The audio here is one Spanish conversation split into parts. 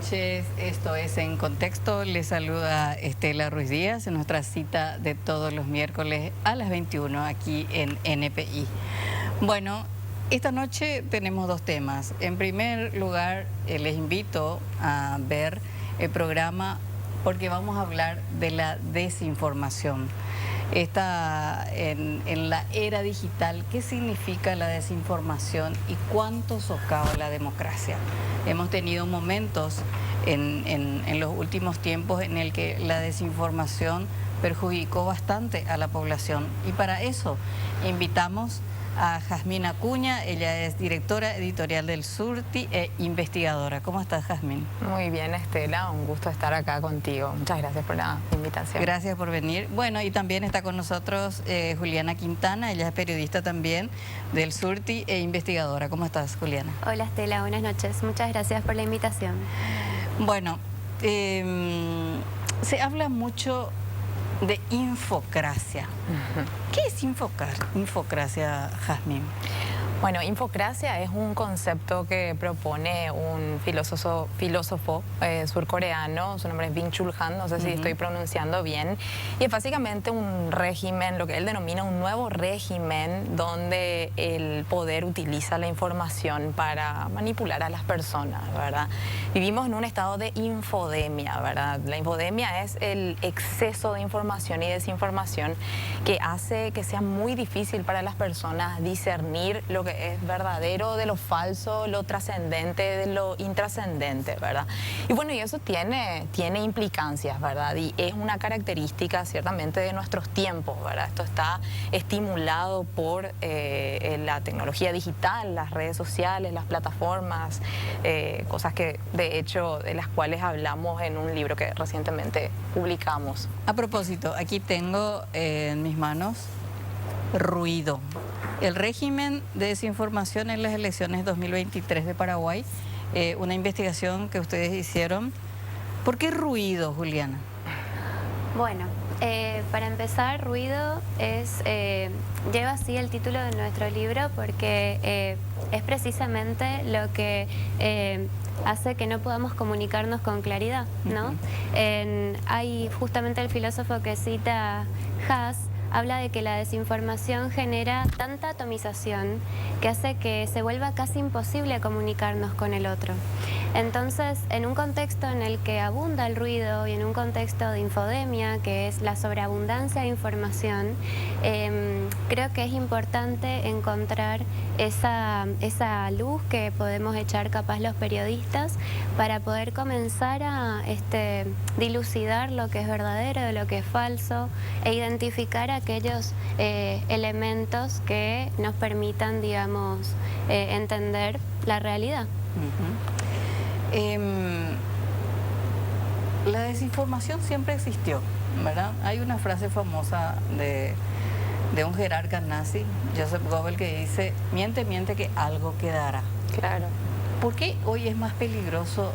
noches, esto es En Contexto, les saluda Estela Ruiz Díaz en nuestra cita de todos los miércoles a las 21 aquí en NPI. Bueno, esta noche tenemos dos temas. En primer lugar, les invito a ver el programa porque vamos a hablar de la desinformación. En la era digital, ¿qué significa la desinformación y cuánto socava la democracia? Hemos tenido momentos en los últimos tiempos en el que la desinformación perjudicó bastante a la población y para eso invitamos a Jazmín Acuña. Ella es directora editorial del Surti e investigadora. ¿Cómo estás, Jazmín? Muy bien, Estela, un gusto estar acá contigo. Muchas gracias por la invitación. Gracias por venir. Bueno, y también está con nosotros Juliana Quintana, ella es periodista también del Surti e investigadora. ¿Cómo estás, Juliana? Hola, Estela, buenas noches. Muchas gracias por la invitación. Bueno, se habla mucho de infocracia. ¿Qué es infocracia, Jazmín? Bueno, infocracia es un concepto que propone un filósofo surcoreano, su nombre es Byung-Chul Han, no sé si estoy pronunciando bien, y es básicamente un régimen, lo que él denomina un nuevo régimen, donde el poder utiliza la información para manipular a las personas, ¿verdad? Vivimos en un estado de infodemia, ¿verdad? La infodemia es el exceso de información y desinformación que hace que sea muy difícil para las personas discernir lo que es verdadero de lo falso, lo trascendente de lo intrascendente, ¿verdad? Y bueno, y eso tiene implicancias, ¿verdad? Y es una característica ciertamente de nuestros tiempos, ¿verdad? Esto está estimulado por la tecnología digital, las redes sociales, las plataformas, cosas que de hecho de las cuales hablamos en un libro que recientemente publicamos. A propósito, aquí tengo en mis manos Ruido, el régimen de desinformación en las elecciones 2023 de Paraguay, una investigación que ustedes hicieron. ¿Por qué Ruido, Juliana? Bueno, para empezar, Ruido lleva así el título de nuestro libro porque es precisamente lo que hace que no podamos comunicarnos con claridad, ¿no? Hay justamente el filósofo que cita Haas, habla de que la desinformación genera tanta atomización que hace que se vuelva casi imposible comunicarnos con el otro. Entonces, en un contexto en el que abunda el ruido y en un contexto de infodemia, que es la sobreabundancia de información, creo que es importante encontrar esa luz que podemos echar capaz los periodistas para poder comenzar a dilucidar lo que es verdadero de lo que es falso e identificar aquellos elementos que nos permitan, digamos, entender la realidad. La desinformación siempre existió, ¿verdad? Hay una frase famosa de un jerarca nazi, Joseph Goebbels, que dice: miente, miente que algo quedará. Claro. ¿Por qué hoy es más peligroso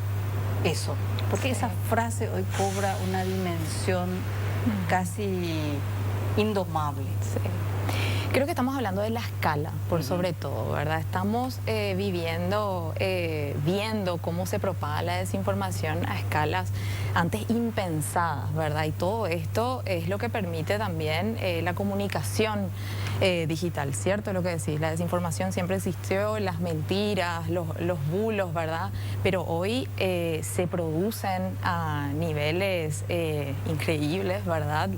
eso? ¿Por qué esa frase hoy cobra una dimensión casi indomable? Sí. Creo que estamos hablando de la escala, por sobre todo, ¿verdad? Estamos viendo cómo se propaga la desinformación a escalas antes impensadas, ¿verdad? Y todo esto es lo que permite también la comunicación digital, ¿cierto? Lo que decís, la desinformación siempre existió, las mentiras, los bulos, ¿verdad? Pero hoy se producen a niveles increíbles, ¿verdad?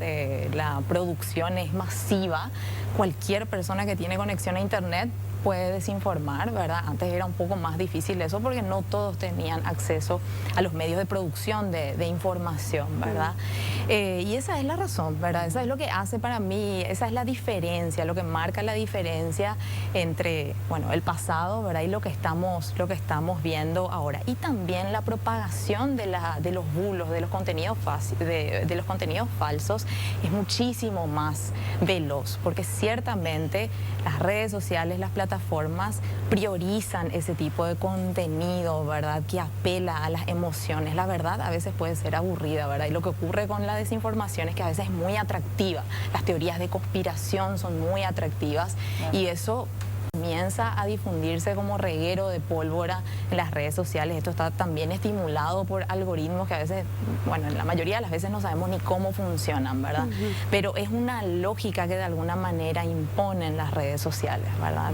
La producción es masiva. Cualquier persona que tiene conexión a internet puede desinformar, ¿verdad? Antes era un poco más difícil eso porque no todos tenían acceso a los medios de producción de información, ¿verdad? Y esa es la razón, ¿verdad? Esa es lo que hace para mí, esa es la diferencia, lo que marca la diferencia entre, bueno, el pasado, ¿verdad? Y lo que estamos viendo ahora. Y también la propagación de los bulos, de los contenidos falsos es muchísimo más veloz, porque ciertamente las redes sociales, las plataformas priorizan ese tipo de contenido, ¿verdad? Que apela a las emociones. La verdad a veces puede ser aburrida, ¿verdad? Y lo que ocurre con la desinformación es que a veces es muy atractiva. Las teorías de conspiración son muy atractivas y eso comienza a difundirse como reguero de pólvora en las redes sociales. Esto está también estimulado por algoritmos que a veces, bueno, en la mayoría de las veces no sabemos ni cómo funcionan, ¿verdad? Pero es una lógica que de alguna manera imponen las redes sociales, ¿verdad?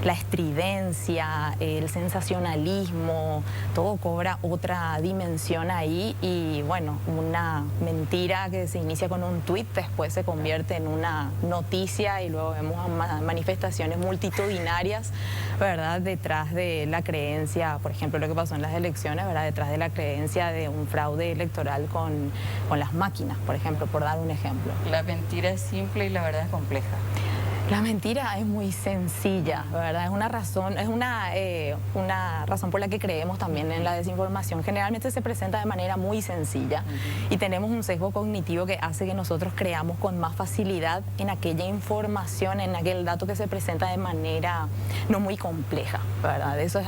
La estridencia, el sensacionalismo, todo cobra otra dimensión ahí y, bueno, una mentira que se inicia con un tuit después se convierte en una noticia y luego vemos manifestaciones multitudinarias, ¿verdad? Detrás de la creencia, por ejemplo, lo que pasó en las elecciones, ¿verdad? Detrás de la creencia de un fraude electoral con las máquinas, por ejemplo, por dar un ejemplo. La mentira es simple y la verdad es compleja. La mentira es muy sencilla, ¿verdad? Es una razón por la que creemos también en la desinformación. Generalmente se presenta de manera muy sencilla y tenemos un sesgo cognitivo que hace que nosotros creamos con más facilidad en aquella información, en aquel dato que se presenta de manera no muy compleja, ¿verdad? Eso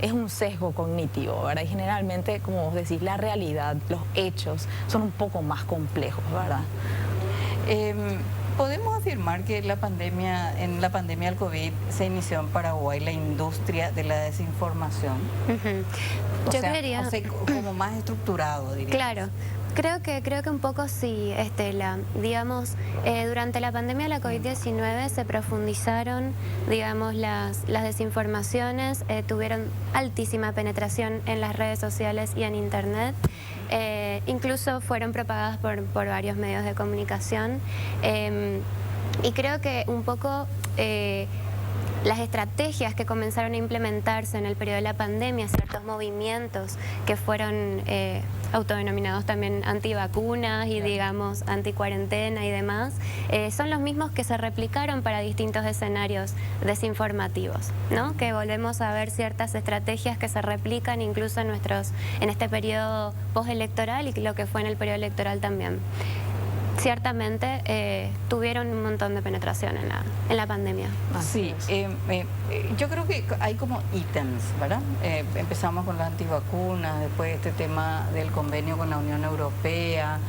es un sesgo cognitivo, ¿verdad? Y generalmente, como vos decís, la realidad, los hechos son un poco más complejos, ¿verdad? ¿Podemos afirmar que en la pandemia del COVID se inició en Paraguay la industria de la desinformación? Yo creería... O sea, como más estructurado, diría. Claro. Creo que un poco sí, Estela. Digamos, durante la pandemia de la COVID-19 se profundizaron, digamos, las desinformaciones, tuvieron altísima penetración en las redes sociales y en Internet. Incluso fueron propagadas por varios medios de comunicación. Y creo que un poco... las estrategias que comenzaron a implementarse en el periodo de la pandemia, ciertos movimientos que fueron autodenominados también antivacunas y, digamos, anticuarentena y demás, son los mismos que se replicaron para distintos escenarios desinformativos, ¿no? Que volvemos a ver ciertas estrategias que se replican incluso en este periodo postelectoral y lo que fue en el periodo electoral también. Ciertamente tuvieron un montón de penetración en la pandemia. Sí, yo creo que hay como ítems, ¿verdad? Empezamos con las antivacunas, después este tema del convenio con la Unión Europea,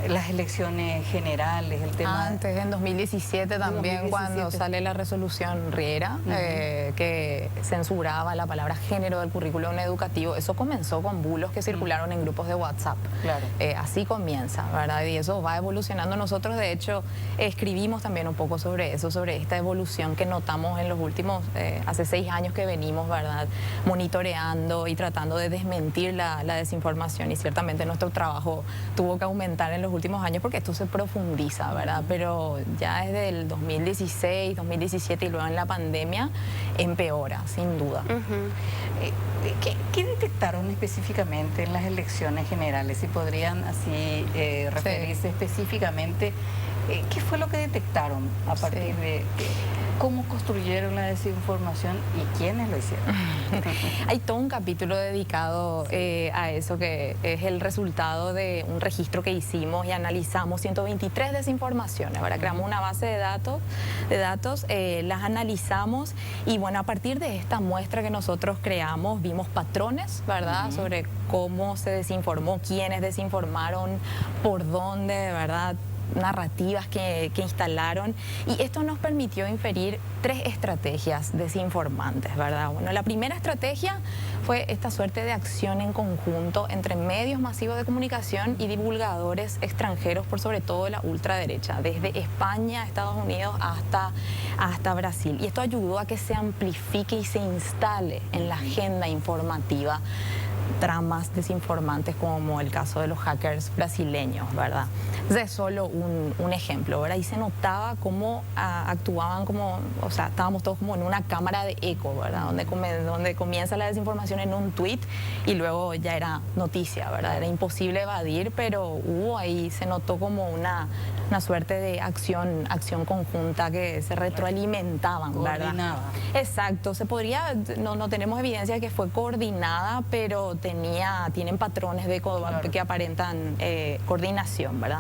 las elecciones generales, el tema... Antes, en 2017 también, cuando sale la resolución Riera, que censuraba la palabra género del currículum educativo, eso comenzó con bulos que circularon en grupos de WhatsApp. Claro. Así comienza, ¿verdad? Y eso va evolucionando. Nosotros, de hecho, escribimos también un poco sobre eso, sobre esta evolución que notamos en los últimos, hace 6 años que venimos, ¿verdad?, monitoreando y tratando de desmentir la desinformación, y ciertamente nuestro trabajo tuvo que aumentar en los últimos años porque esto se profundiza, ¿verdad? Pero ya desde el 2016, 2017 y luego en la pandemia empeora, sin duda. ¿Qué detectaron específicamente en las elecciones generales? Si podrían así referirse específicamente, ¿qué fue lo que detectaron a partir de cómo construyeron la desinformación y quiénes lo hicieron? Hay todo un capítulo dedicado a eso, que es el resultado de un registro que hicimos y analizamos 123 desinformaciones. Ahora creamos una base de datos, las analizamos y, bueno, a partir de esta muestra que nosotros creamos vimos patrones, ¿verdad?, sobre cómo se desinformó, quiénes desinformaron, por dónde, ¿verdad?, narrativas que instalaron, y esto nos permitió inferir 3 estrategias desinformantes, ¿verdad? Bueno, la primera estrategia fue esta suerte de acción en conjunto entre medios masivos de comunicación y divulgadores extranjeros, por sobre todo la ultraderecha, desde España, Estados Unidos hasta Brasil. Y esto ayudó a que se amplifique y se instale en la agenda informativa tramas desinformantes como el caso de los hackers brasileños, ¿verdad? Ese es solo un ejemplo, ¿verdad? Y se notaba cómo actuaban como, o sea, estábamos todos como en una cámara de eco, ¿verdad? Donde comienza la desinformación en un tuit y luego ya era noticia, ¿verdad? Era imposible evadir, pero ahí se notó como una suerte de acción conjunta que se retroalimentaban, ¿verdad? Coordinada. Exacto, no tenemos evidencia de que fue coordinada, pero tienen patrones que aparentan coordinación, ¿verdad?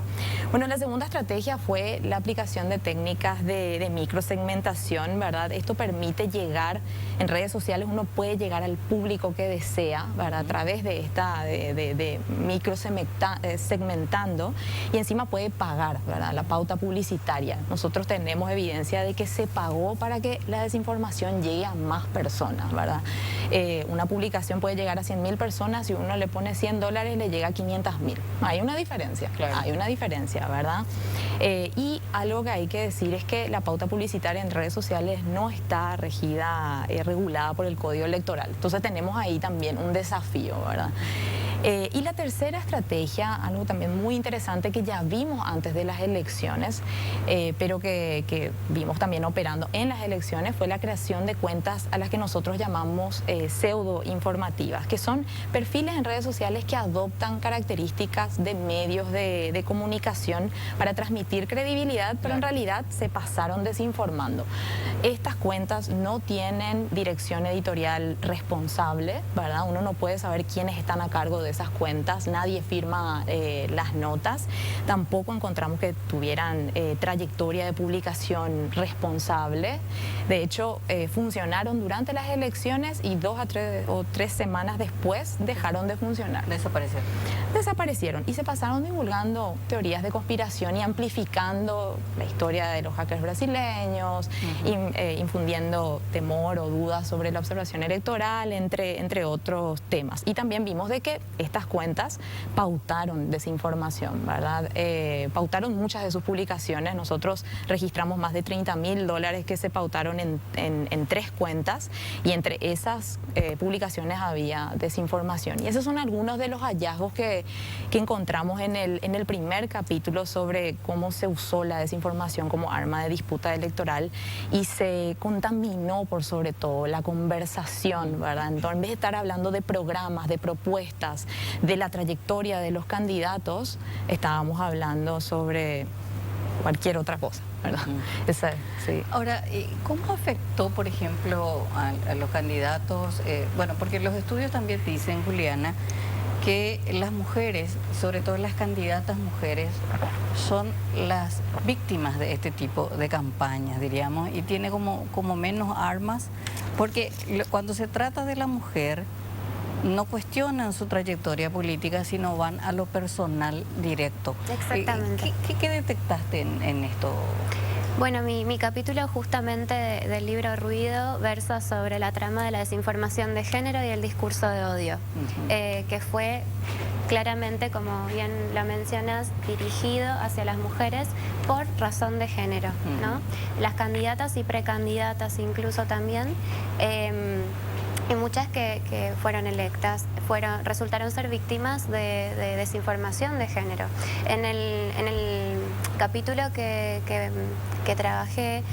Bueno, la segunda estrategia fue la aplicación de técnicas de microsegmentación, ¿verdad? Esto permite llegar en redes sociales, uno puede llegar al público que desea, ¿verdad? A través de microsegmentando, y encima puede pagar, ¿verdad? La pauta publicitaria. Nosotros tenemos evidencia de que se pagó para que la desinformación llegue a más personas, ¿verdad? Una publicación puede llegar a 100.000 personas, si uno le pone $100 le llega a 500.000. Hay una diferencia, claro. Hay una diferencia, ¿verdad? Y algo que hay que decir es que la pauta publicitaria en redes sociales no está regida, regulada por el Código Electoral. Entonces tenemos ahí también un desafío, ¿verdad? Y la tercera estrategia, algo también muy interesante que ya vimos antes de las elecciones, pero que vimos también operando en las elecciones, fue la creación de cuentas a las que nosotros llamamos pseudo-informativas, que son perfiles en redes sociales que adoptan características de medios de comunicación para transmitir credibilidad, pero en realidad se pasaron desinformando. Estas cuentas no tienen dirección editorial responsable, ¿verdad? Uno no puede saber quiénes están a cargo de esas cuentas, nadie firma las notas, tampoco encontramos que tuvieran trayectoria de publicación responsable. De hecho, funcionaron durante las elecciones y 2 a 3 semanas después dejaron de funcionar. Desaparecieron y se pasaron divulgando teorías de conspiración y amplificando la historia de los hackers brasileños, infundiendo temor o dudas sobre la observación electoral, entre otros temas. Y también vimos de que estas cuentas pautaron desinformación, ¿verdad? Pautaron muchas de sus publicaciones. Nosotros registramos más de $30.000 que se pautaron en 3 cuentas, y entre esas publicaciones había desinformación. Y esos son algunos de los hallazgos que encontramos en el primer capítulo sobre cómo se usó la desinformación como arma de disputa electoral y se contaminó por sobre todo la conversación, ¿verdad? Entonces, en vez de estar hablando de programas, de propuestas, de la trayectoria de los candidatos, estábamos hablando sobre cualquier otra cosa, ¿verdad? Sí. Ahora, ¿cómo afectó, por ejemplo, a los candidatos? Bueno, porque los estudios también dicen, Juliana, que las mujeres, sobre todo las candidatas mujeres, son las víctimas de este tipo de campañas, diríamos, y tiene como menos armas, porque cuando se trata de la mujer, no cuestionan su trayectoria política, sino van a lo personal directo. Exactamente. ¿Qué detectaste en esto? Bueno, mi capítulo justamente del libro Ruido versa sobre la trama de la desinformación de género y el discurso de odio, que fue claramente, como bien lo mencionas, dirigido hacia las mujeres por razón de género, ¿no? Las candidatas y precandidatas incluso también, y muchas que fueron electas resultaron ser víctimas de desinformación de género. En el capítulo que trabajé,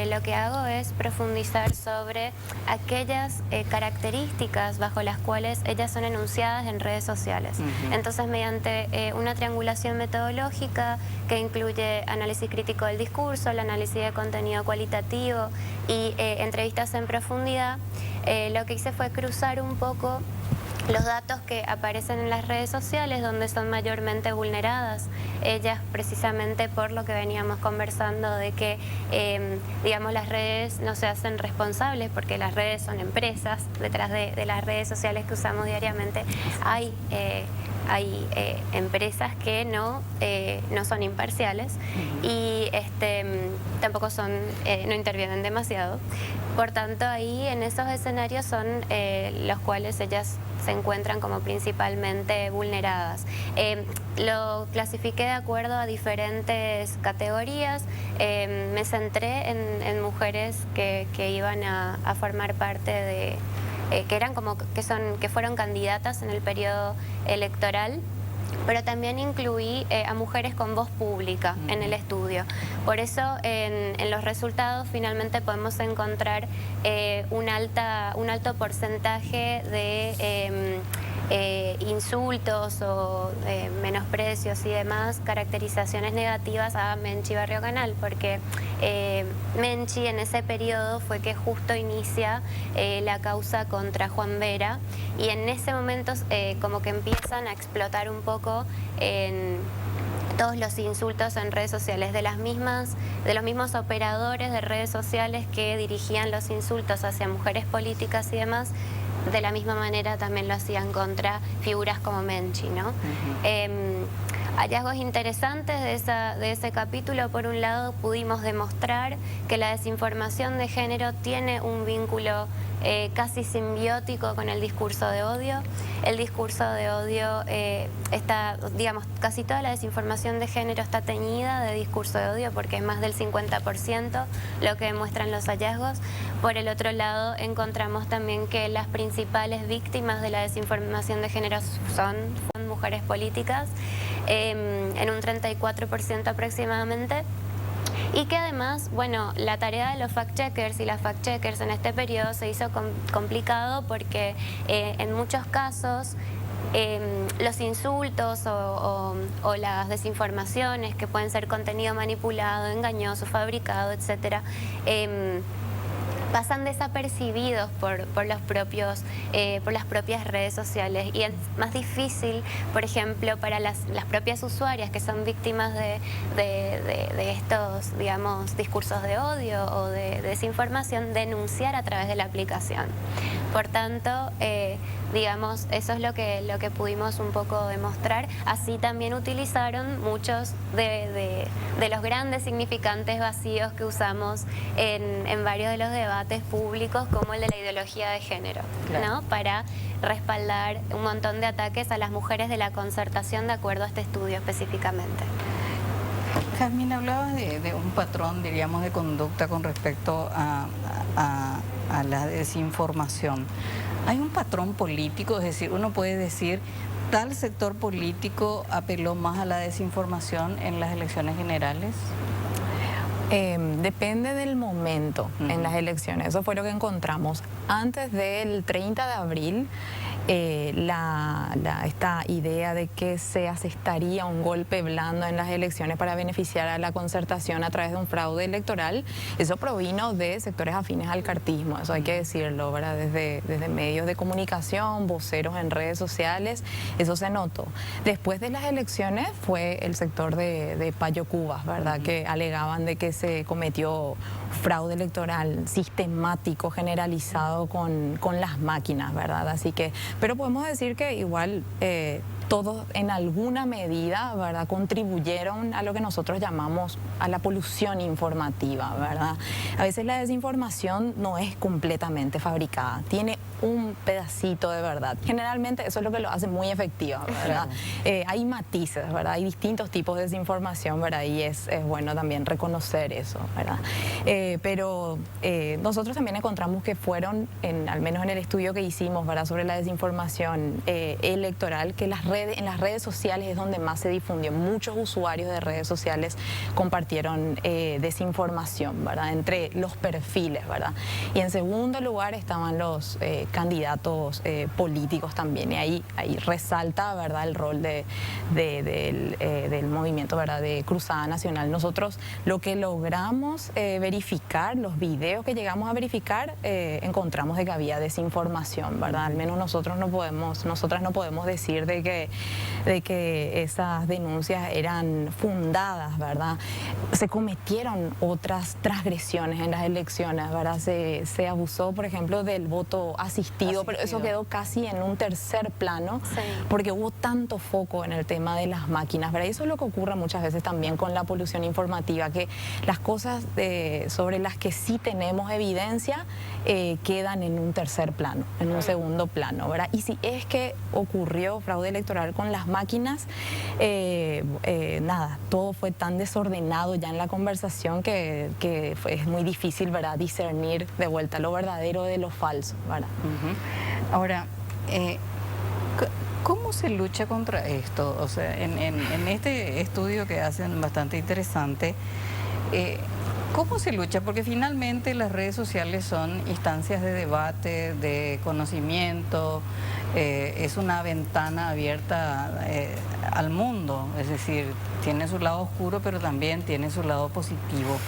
lo que hago es profundizar sobre aquellas características bajo las cuales ellas son enunciadas en redes sociales. Entonces, mediante una triangulación metodológica que incluye análisis crítico del discurso, el análisis de contenido cualitativo y entrevistas en profundidad, lo que hice fue cruzar un poco los datos que aparecen en las redes sociales, donde son mayormente vulneradas ellas, precisamente por lo que veníamos conversando de que, digamos, las redes no se hacen responsables, porque las redes son empresas. Detrás de las redes sociales que usamos diariamente hay empresas que no son imparciales y tampoco no intervienen demasiado. Por tanto, ahí en esos escenarios son los cuales ellas se encuentran como principalmente vulneradas. Lo clasifiqué de acuerdo a diferentes categorías. Me centré en mujeres que iban a formar parte de... que fueron candidatas en el periodo electoral pero también incluí a mujeres con voz pública en el estudio. Por eso en los resultados finalmente podemos encontrar un alto porcentaje de insultos o menosprecios y demás, caracterizaciones negativas a Menchi Barrio Canal, porque Menchi en ese periodo fue que justo inicia la causa contra Juan Vera, y en ese momento como que empiezan a explotar un poco en todos los insultos en redes sociales de los mismos operadores de redes sociales que dirigían los insultos hacia mujeres políticas y demás. De la misma manera también lo hacían contra figuras como Menchi, ¿no? Hallazgos interesantes de ese capítulo: por un lado, pudimos demostrar que la desinformación de género tiene un vínculo casi simbiótico con el discurso de odio. El discurso de odio está, digamos, casi toda la desinformación de género está teñida de discurso de odio, porque es más del 50% lo que demuestran los hallazgos. Por el otro lado, encontramos también que las principales víctimas de la desinformación de género son mujeres políticas, en un 34% aproximadamente. Y que además, bueno, la tarea de los fact-checkers y las fact-checkers en este periodo se hizo complicado, porque en muchos casos los insultos o las desinformaciones, que pueden ser contenido manipulado, engañoso, fabricado, etcétera, pasan desapercibidos por las propias redes sociales, y es más difícil, por ejemplo, para las propias usuarias que son víctimas de estos, digamos, discursos de odio o de desinformación, denunciar a través de la aplicación. Por tanto, digamos, eso es lo que pudimos un poco demostrar. Así también utilizaron muchos de los grandes significantes vacíos que usamos en varios de los debates públicos, como el de la ideología de género, claro, ¿no? Para respaldar un montón de ataques a las mujeres de la Concertación, de acuerdo a este estudio específicamente. Jazmín, hablabas de un patrón, diríamos, de conducta con respecto a la desinformación. ¿Hay un patrón político? Es decir, uno puede decir, ¿tal sector político apeló más a la desinformación en las elecciones generales? Depende del momento en las elecciones. Eso fue lo que encontramos. Antes del 30 de abril, esta idea de que se asestaría un golpe blando en las elecciones para beneficiar a la Concertación a través de un fraude electoral, eso provino de sectores afines al cartismo, eso hay que decirlo, ¿verdad? Desde medios de comunicación, voceros en redes sociales, eso se notó. Después de las elecciones fue el sector de Payo Cubas, ¿verdad? Que alegaban de que se cometió fraude electoral sistemático, generalizado con las máquinas, ¿verdad? Así que, pero podemos decir que igual todos en alguna medida, ¿verdad?, contribuyeron a lo que nosotros llamamos a la polución informativa, ¿verdad? A veces la desinformación no es completamente fabricada, tiene un pedacito de verdad. Generalmente eso es lo que lo hace muy efectiva, ¿verdad? Hay matices, ¿verdad? Hay distintos tipos de desinformación, ¿verdad? Y es bueno también reconocer eso, ¿verdad? Pero nosotros también encontramos que fueron, al menos en el estudio que hicimos, ¿verdad?, sobre la desinformación electoral, que en las redes sociales es donde más se difundió. Muchos usuarios de redes sociales compartieron desinformación, ¿verdad?, entre los perfiles, ¿verdad? Y en segundo lugar estaban los candidatos políticos también, y ahí resalta, ¿verdad?, el rol del movimiento, ¿verdad?, de Cruzada Nacional. Nosotros lo que logramos verificar, los videos que llegamos a verificar, encontramos de que había desinformación, ¿verdad? Al menos nosotras no podemos decir de que esas denuncias eran fundadas, ¿verdad? Se cometieron otras transgresiones en las elecciones, ¿verdad? Se abusó, por ejemplo, del voto asistido, pero eso quedó casi en un tercer plano, sí, porque hubo tanto foco en el tema de las máquinas, ¿verdad? Y eso es lo que ocurre muchas veces también con la polución informativa, que las cosas sobre las que sí tenemos evidencia quedan en un tercer plano, en un segundo plano, ¿verdad? Y si es que ocurrió fraude electoral con las máquinas, nada, todo fue tan desordenado ya en la conversación que es muy difícil, ¿verdad?, discernir de vuelta lo verdadero de lo falso, ¿verdad? Ahora, ¿Cómo se lucha contra esto? O sea, en este estudio que hacen bastante interesante, ¿cómo se lucha? Porque finalmente las redes sociales son instancias de debate, de conocimiento, es una ventana abierta al mundo, es decir, tiene su lado oscuro, pero también tiene su lado positivo.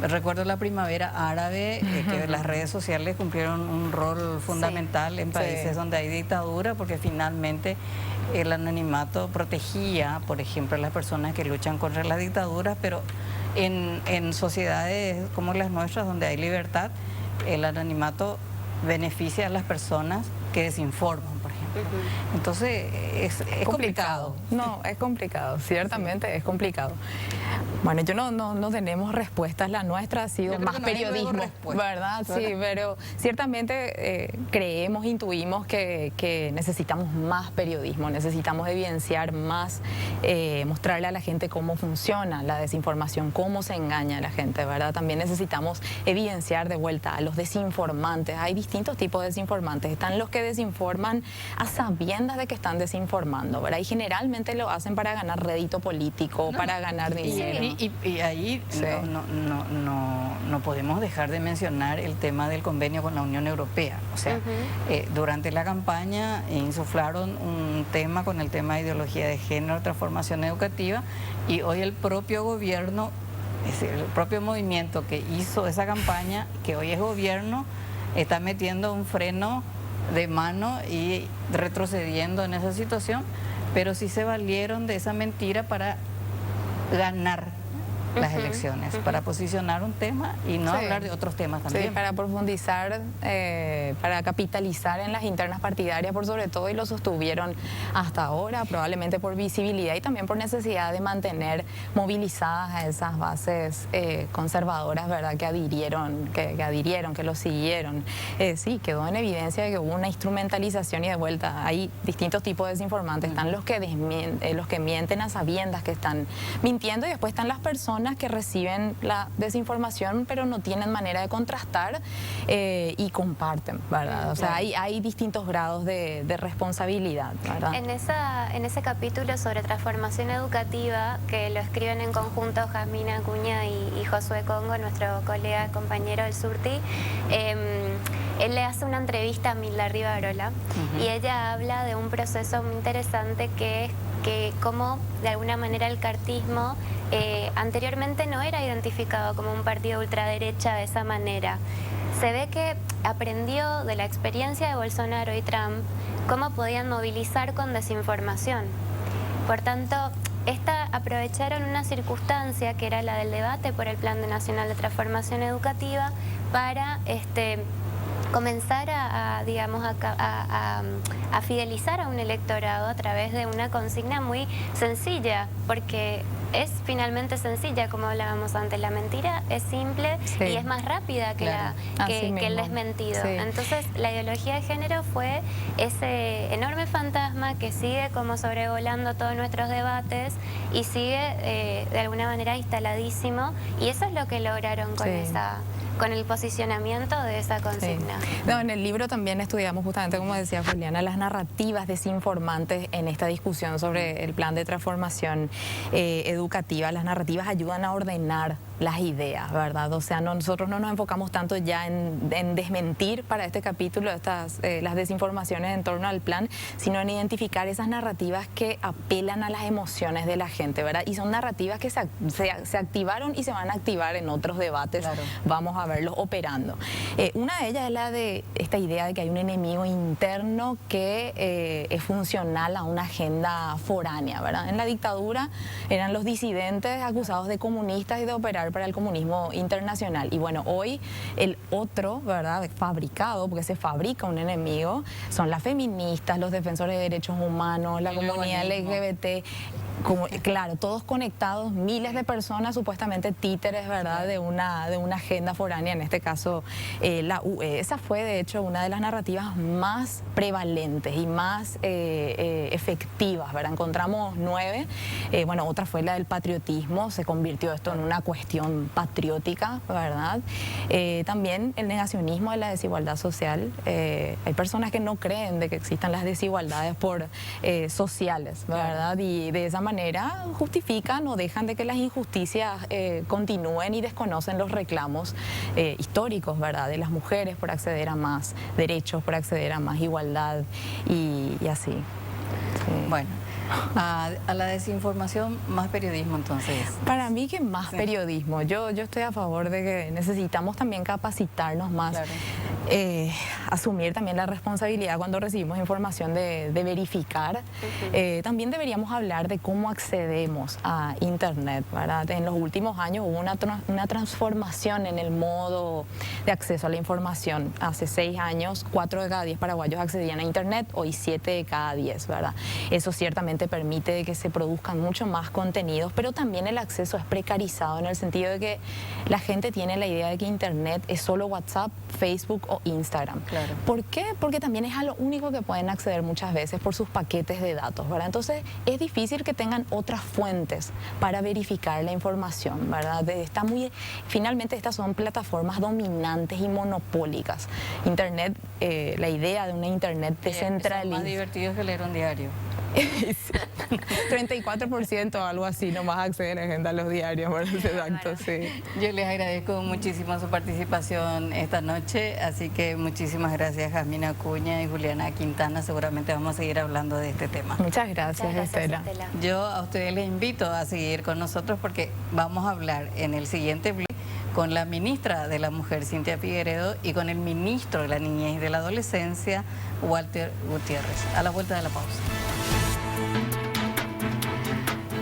Recuerdo la primavera árabe, que las redes sociales cumplieron un rol fundamental en países donde hay dictadura, porque finalmente el anonimato protegía, por ejemplo, a las personas que luchan contra las dictaduras, pero en sociedades como las nuestras, donde hay libertad, el anonimato beneficia a las personas que desinforman, por ejemplo. Entonces, es complicado. No, es complicado, ciertamente es complicado. Bueno, yo no tenemos respuestas, la nuestra ha sido más periodismo, ¿verdad? Sí, pero ciertamente creemos, intuimos que necesitamos más periodismo, necesitamos evidenciar más, mostrarle a la gente cómo funciona la desinformación, cómo se engaña a la gente, ¿verdad? También necesitamos evidenciar de vuelta a los desinformantes. Hay distintos tipos de desinformantes. Están los que desinforman a sabiendas de que están desinformando, ¿verdad? Y generalmente lo hacen para ganar rédito político, para ganar dinero. Y ahí no podemos dejar de mencionar el tema del convenio con la Unión Europea. O sea, durante la campaña insuflaron un tema con el tema de ideología de género, transformación educativa, y hoy el propio gobierno, es decir, el propio movimiento que hizo esa campaña, que hoy es gobierno, está metiendo un freno de mano y retrocediendo en esa situación, pero sí se valieron de esa mentira para ganar las elecciones, para posicionar un tema y no hablar de otros temas también. Sí, para profundizar, para capitalizar en las internas partidarias por sobre todo, y lo sostuvieron hasta ahora, probablemente por visibilidad y también por necesidad de mantener movilizadas a esas bases conservadoras, ¿verdad? Que adhirieron, que lo siguieron. Sí, quedó en evidencia que hubo una instrumentalización y de vuelta hay distintos tipos de desinformantes. Están los que mienten a sabiendas que están mintiendo, y después están las personas que reciben la desinformación pero no tienen manera de contrastar y comparten, ¿verdad? O sea, hay distintos grados de responsabilidad, ¿verdad? En ese capítulo sobre transformación educativa, que lo escriben en conjunto Jasmine Acuña y Josué Congo, nuestro colega compañero del Surti, él le hace una entrevista a Milda Rivarola y ella habla de un proceso muy interesante que es que como de alguna manera el cartismo anteriormente no era identificado como un partido ultraderecha de esa manera. Se ve que aprendió de la experiencia de Bolsonaro y Trump cómo podían movilizar con desinformación. Por tanto, aprovecharon una circunstancia que era la del debate por el Plan Nacional de Transformación Educativa para comenzar a fidelizar a un electorado a través de una consigna muy sencilla, porque es finalmente sencilla, como hablábamos antes. La mentira es simple y es más rápida que el desmentido. Sí. Entonces, la ideología de género fue ese enorme fantasma que sigue como sobrevolando todos nuestros debates y sigue de alguna manera instaladísimo, y eso es lo que lograron con el posicionamiento de esa consigna. No, en el libro también estudiamos justamente, como decía Juliana, las narrativas desinformantes en esta discusión sobre el plan de transformación educativa. Las narrativas ayudan a ordenar las ideas, ¿verdad? O sea, nosotros no nos enfocamos tanto ya en desmentir para este capítulo las desinformaciones en torno al plan, sino en identificar esas narrativas que apelan a las emociones de la gente, ¿verdad? Y son narrativas que se activaron y se van a activar en otros debates. Claro. Vamos a verlos operando. Una de ellas es la de esta idea de que hay un enemigo interno que es funcional a una agenda foránea, ¿verdad? En la dictadura eran los disidentes acusados de comunistas y de operar para el comunismo internacional. Y bueno, hoy el otro, ¿verdad?, fabricado, porque se fabrica un enemigo, son las feministas, los defensores de derechos humanos, la comunidad LGBT. claro, todos conectados, miles de personas, supuestamente títeres, ¿verdad?, de una agenda foránea, en este caso la UE. Esa fue, de hecho, una de las narrativas más prevalentes y más efectivas, ¿verdad? Encontramos 9. Bueno, otra fue la del patriotismo, se convirtió esto en una cuestión patriótica, ¿verdad? También el negacionismo de la desigualdad social. Hay personas que no creen de que existan las desigualdades sociales, ¿verdad? Y de esa manera justifican o dejan de que las injusticias continúen y desconocen los reclamos históricos, ¿verdad?, de las mujeres por acceder a más derechos, por acceder a más igualdad y así. Sí. Bueno. A la desinformación, más periodismo entonces. Para mí que más periodismo. Yo estoy a favor de que necesitamos también capacitarnos más, claro. Asumir también la responsabilidad cuando recibimos información de verificar. También deberíamos hablar de cómo accedemos a Internet, ¿verdad? En los últimos años hubo una transformación en el modo de acceso a la información. Hace 6 años, 4 de cada 10 paraguayos accedían a Internet, hoy 7 de cada 10, ¿verdad? Eso ciertamente permite que se produzcan mucho más contenidos, pero también el acceso es precarizado en el sentido de que la gente tiene la idea de que Internet es solo WhatsApp, Facebook o Instagram. Claro. ¿Por qué? Porque también es a lo único que pueden acceder muchas veces por sus paquetes de datos, ¿verdad? Entonces es difícil que tengan otras fuentes para verificar la información, ¿verdad? Finalmente estas son plataformas dominantes y monopólicas. Internet, la idea de una Internet descentralizada. Son más divertidos que leer un diario. 34% o algo así nomás acceden a agenda a los diarios, ¿verdad? Exacto, sí. Yo les agradezco muchísimo su participación esta noche, así que muchísimas gracias Jasmine Acuña y Juliana Quintana, seguramente vamos a seguir hablando de este tema. Muchas gracias, Estela. Yo a ustedes les invito a seguir con nosotros porque vamos a hablar en el siguiente bloque con la ministra de la Mujer, Cynthia Figueredo, y con el ministro de la Niñez y de la Adolescencia, Walter Gutiérrez. A la vuelta de la pausa.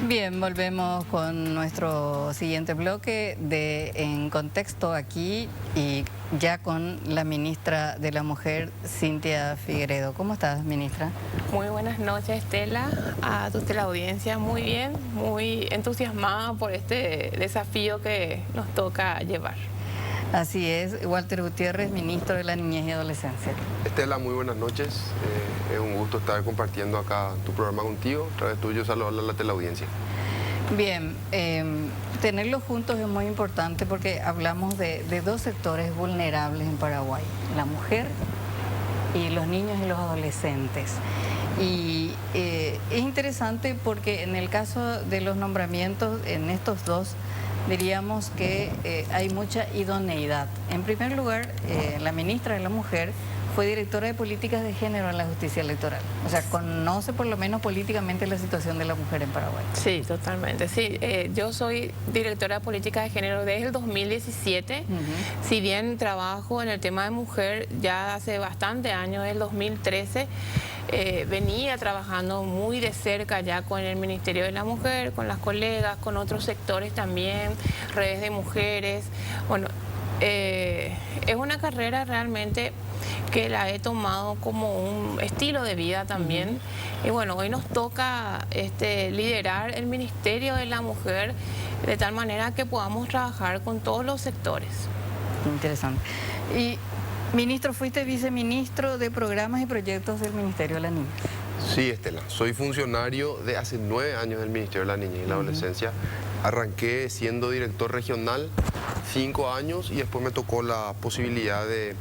Bien, volvemos con nuestro siguiente bloque de En Contexto aquí y ya con la ministra de la Mujer, Cynthia Figueredo. ¿Cómo estás, ministra? Muy buenas noches, Estela, a tu teleaudiencia. Muy bien, muy entusiasmada por este desafío que nos toca llevar. Así es, Walter Gutiérrez, ministro de la Niñez y Adolescencia. Estela, muy buenas noches. Es un gusto estar compartiendo acá tu programa contigo. A través tuyo saludar a la teleaudiencia. Bien, tenerlos juntos es muy importante porque hablamos de 2 sectores vulnerables en Paraguay, la mujer y los niños y los adolescentes. Y es interesante porque en el caso de los nombramientos en estos 2, diríamos que hay mucha idoneidad. En primer lugar, la ministra de la Mujer fue directora de políticas de género en la justicia electoral. O sea, conoce por lo menos políticamente la situación de la mujer en Paraguay. Sí, totalmente. Sí, yo soy directora de políticas de género desde el 2017. Si bien trabajo en el tema de mujer ya hace bastante años, desde el 2013, venía trabajando muy de cerca ya con el Ministerio de la Mujer, con las colegas, con otros sectores también, redes de mujeres. Bueno, es una carrera realmente que la he tomado como un estilo de vida también. Y bueno, hoy nos toca liderar el Ministerio de la Mujer de tal manera que podamos trabajar con todos los sectores. Interesante. Y, ministro, fuiste viceministro de Programas y Proyectos del Ministerio de la Niñez. Sí, Estela. Soy funcionario de hace 9 años del Ministerio de la Niñez y la Adolescencia. Arranqué siendo director regional 5 años y después me tocó la posibilidad de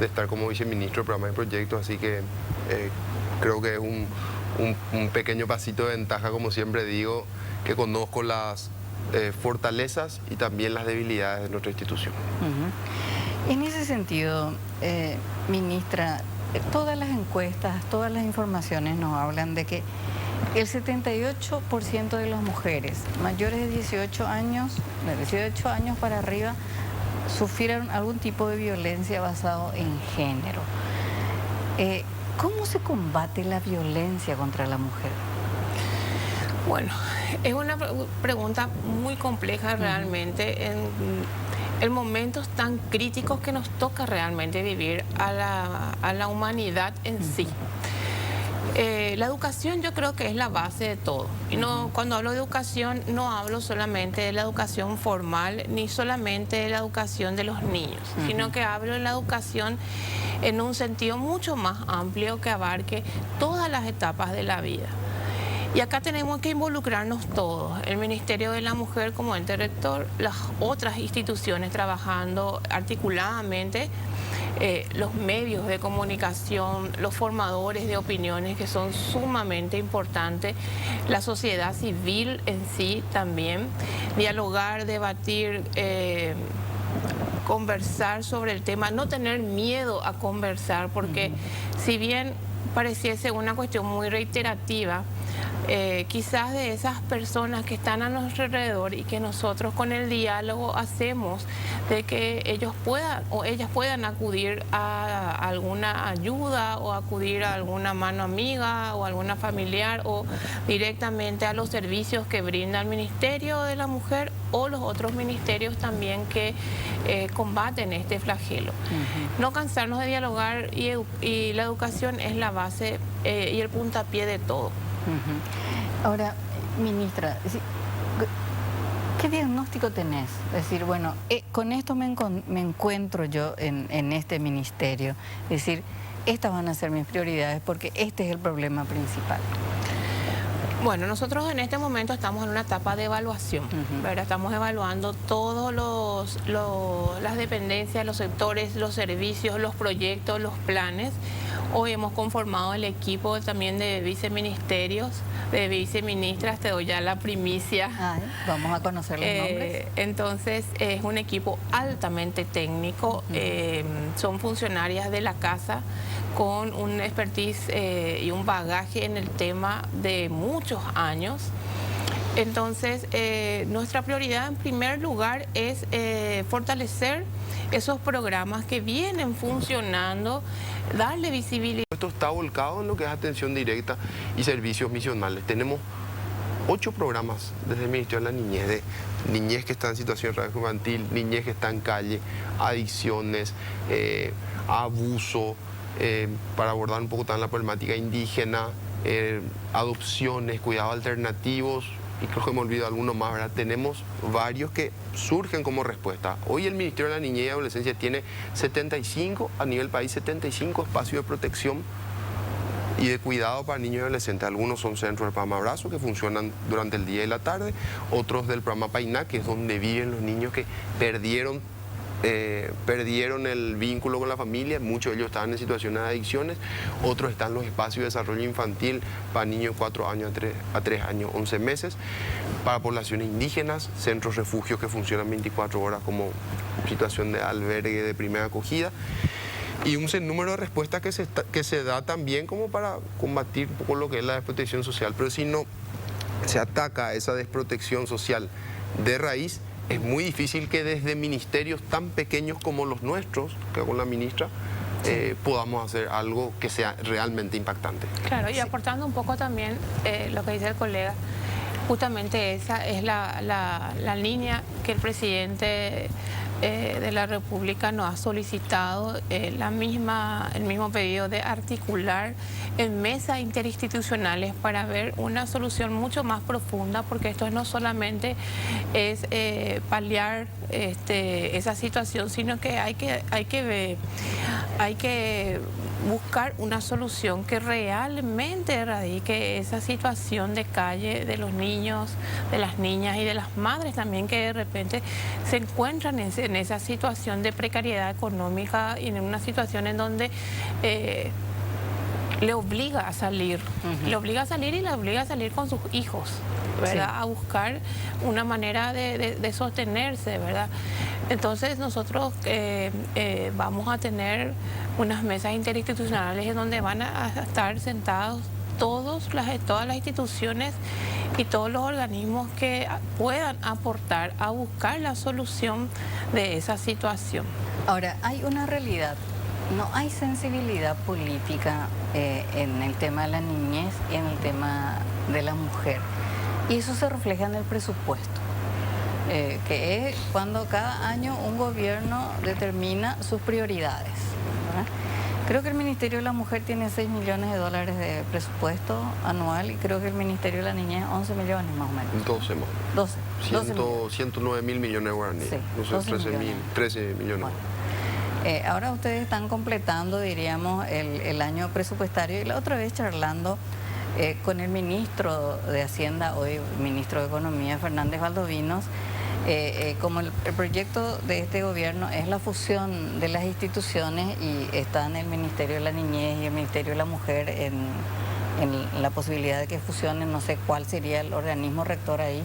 estar como viceministro de Programas y Proyectos, así que creo que es un pequeño pasito de ventaja, como siempre digo, que conozco las fortalezas y también las debilidades de nuestra institución. En ese sentido, ministra, todas las encuestas, todas las informaciones nos hablan de que el 78% de las mujeres mayores de 18 años para arriba, sufrieron algún tipo de violencia basado en género. ¿Cómo se combate la violencia contra la mujer? Bueno, es una pregunta muy compleja realmente en momentos tan críticos que nos toca realmente vivir a la humanidad en sí. La educación yo creo que es la base de todo. Y no, cuando hablo de educación no hablo solamente de la educación formal ni solamente de la educación de los niños, sino que hablo de la educación en un sentido mucho más amplio que abarque todas las etapas de la vida. Y acá tenemos que involucrarnos todos, el Ministerio de la Mujer como ente rector, las otras instituciones trabajando articuladamente, los medios de comunicación, los formadores de opiniones que son sumamente importantes, la sociedad civil en sí también, dialogar, debatir, conversar sobre el tema, no tener miedo a conversar, porque si bien pareciese una cuestión muy reiterativa, quizás de esas personas que están a nuestro alrededor y que nosotros con el diálogo hacemos de que ellos puedan o ellas puedan acudir a alguna ayuda o acudir a alguna mano amiga o alguna familiar o directamente a los servicios que brinda el Ministerio de la Mujer o los otros ministerios también que combaten este flagelo. No cansarnos de dialogar y la educación es la base y el puntapié de todo. Ahora, ministra, ¿qué diagnóstico tenés? Es decir, bueno, con esto me encuentro yo en este ministerio. Es decir, estas van a ser mis prioridades porque este es el problema principal. Bueno, nosotros en este momento estamos en una etapa de evaluación, ¿verdad? Estamos evaluando todos las dependencias, los sectores, los servicios, los proyectos, los planes. Hoy hemos conformado el equipo también de viceministerios, de viceministras, te doy ya la primicia. Vamos a conocer los nombres. Entonces, es un equipo altamente técnico, son funcionarias de la casa con un expertise y un bagaje en el tema de muchos años. Entonces, nuestra prioridad en primer lugar es fortalecer esos programas que vienen funcionando, darle visibilidad. Esto está volcado en lo que es atención directa y servicios misionales. Tenemos 8 programas desde el Ministerio de la Niñez, de niñez que está en situación de riesgo infantil, niñez que está en calle, adicciones, abuso, para abordar un poco también la problemática indígena, adopciones, cuidados alternativos, y creo que me olvido alguno más, ¿verdad? Tenemos varios que surgen como respuesta. Hoy el Ministerio de la Niñez y Adolescencia tiene 75, a nivel país, 75 espacios de protección y de cuidado para niños y adolescentes. Algunos son centros del programa Abrazo que funcionan durante el día y la tarde, otros del programa Painá, que es donde viven los niños que perdieron el vínculo con la familia, muchos de ellos estaban en situaciones de adicciones, otros están en los espacios de desarrollo infantil para niños de 4 años a 3 años, 11 meses, para poblaciones indígenas, centros refugios que funcionan 24 horas como situación de albergue de primera acogida, y un sinnúmero de respuestas que se da también como para combatir un poco lo que es la desprotección social. Pero si no se ataca esa desprotección social de raíz, es muy difícil que desde ministerios tan pequeños como los nuestros, que con la ministra, podamos hacer algo que sea realmente impactante. Claro, y aportando un poco también lo que dice el colega, justamente esa es la línea que el presidente de la República nos ha solicitado, el mismo pedido de articular en mesas interinstitucionales para ver una solución mucho más profunda, porque esto no solamente es paliar esa situación, sino que hay que buscar una solución que realmente erradique esa situación de calle de los niños, de las niñas y de las madres también que de repente se encuentran en esa situación de precariedad económica y en una situación en donde le obliga a salir, le obliga a salir y le obliga a salir con sus hijos, ¿verdad? Sí. A buscar una manera de sostenerse, ¿verdad? Entonces nosotros vamos a tener unas mesas interinstitucionales en donde van a estar sentados todas las instituciones y todos los organismos que puedan aportar a buscar la solución de esa situación. Ahora, hay una realidad. No hay sensibilidad política en el tema de la niñez y en el tema de la mujer. Y eso se refleja en el presupuesto, que es cuando cada año un gobierno determina sus prioridades, ¿verdad? Creo que el Ministerio de la Mujer tiene 6 millones de dólares de presupuesto anual y creo que el Ministerio de la Niñez 11 millones más o menos. 12 más. 12 millones. 109 mil millones de guaraníes. Sí, No sé, 12 13 millones. Bueno, ahora ustedes están completando, diríamos, el año presupuestario y la otra vez charlando con el ministro de Hacienda, hoy ministro de Economía, Fernández Valdovinos, como el proyecto de este gobierno es la fusión de las instituciones y están el Ministerio de la Niñez y el Ministerio de la Mujer en la posibilidad de que fusionen, no sé cuál sería el organismo rector ahí.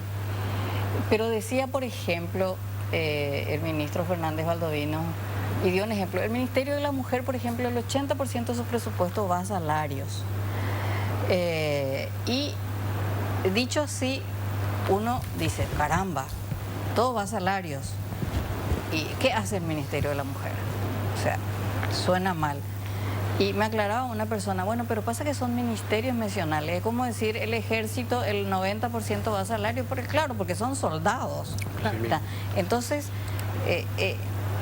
Pero decía, por ejemplo, el ministro Fernández Valdovinos, y dio un ejemplo, el Ministerio de la Mujer, por ejemplo, el 80% de su presupuesto va a salarios. Y dicho así, uno dice, caramba, todo va a salarios. ¿Y qué hace el Ministerio de la Mujer? O sea, suena mal. Y me aclaraba una persona, bueno, pero pasa que son ministerios mencionales. Es como decir, el ejército, el 90% va a salario, porque claro, porque son soldados. Claro. Entonces,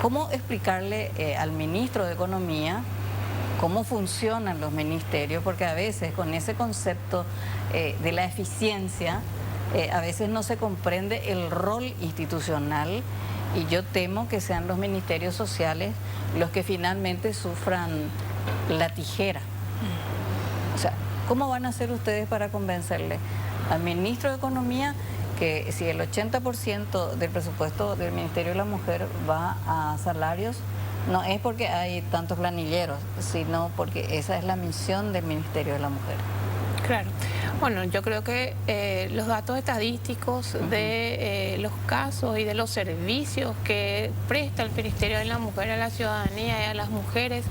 ¿cómo explicarle al ministro de Economía cómo funcionan los ministerios? Porque a veces con ese concepto de la eficiencia, a veces no se comprende el rol institucional y yo temo que sean los ministerios sociales los que finalmente sufran la tijera. O sea, ¿cómo van a hacer ustedes para convencerle al ministro de Economía que si el 80% del presupuesto del Ministerio de la Mujer va a salarios, no es porque hay tantos planilleros, sino porque esa es la misión del Ministerio de la Mujer? Claro. Bueno, yo creo que los datos estadísticos de los casos y de los servicios que presta el Ministerio de la Mujer a la ciudadanía y a las mujeres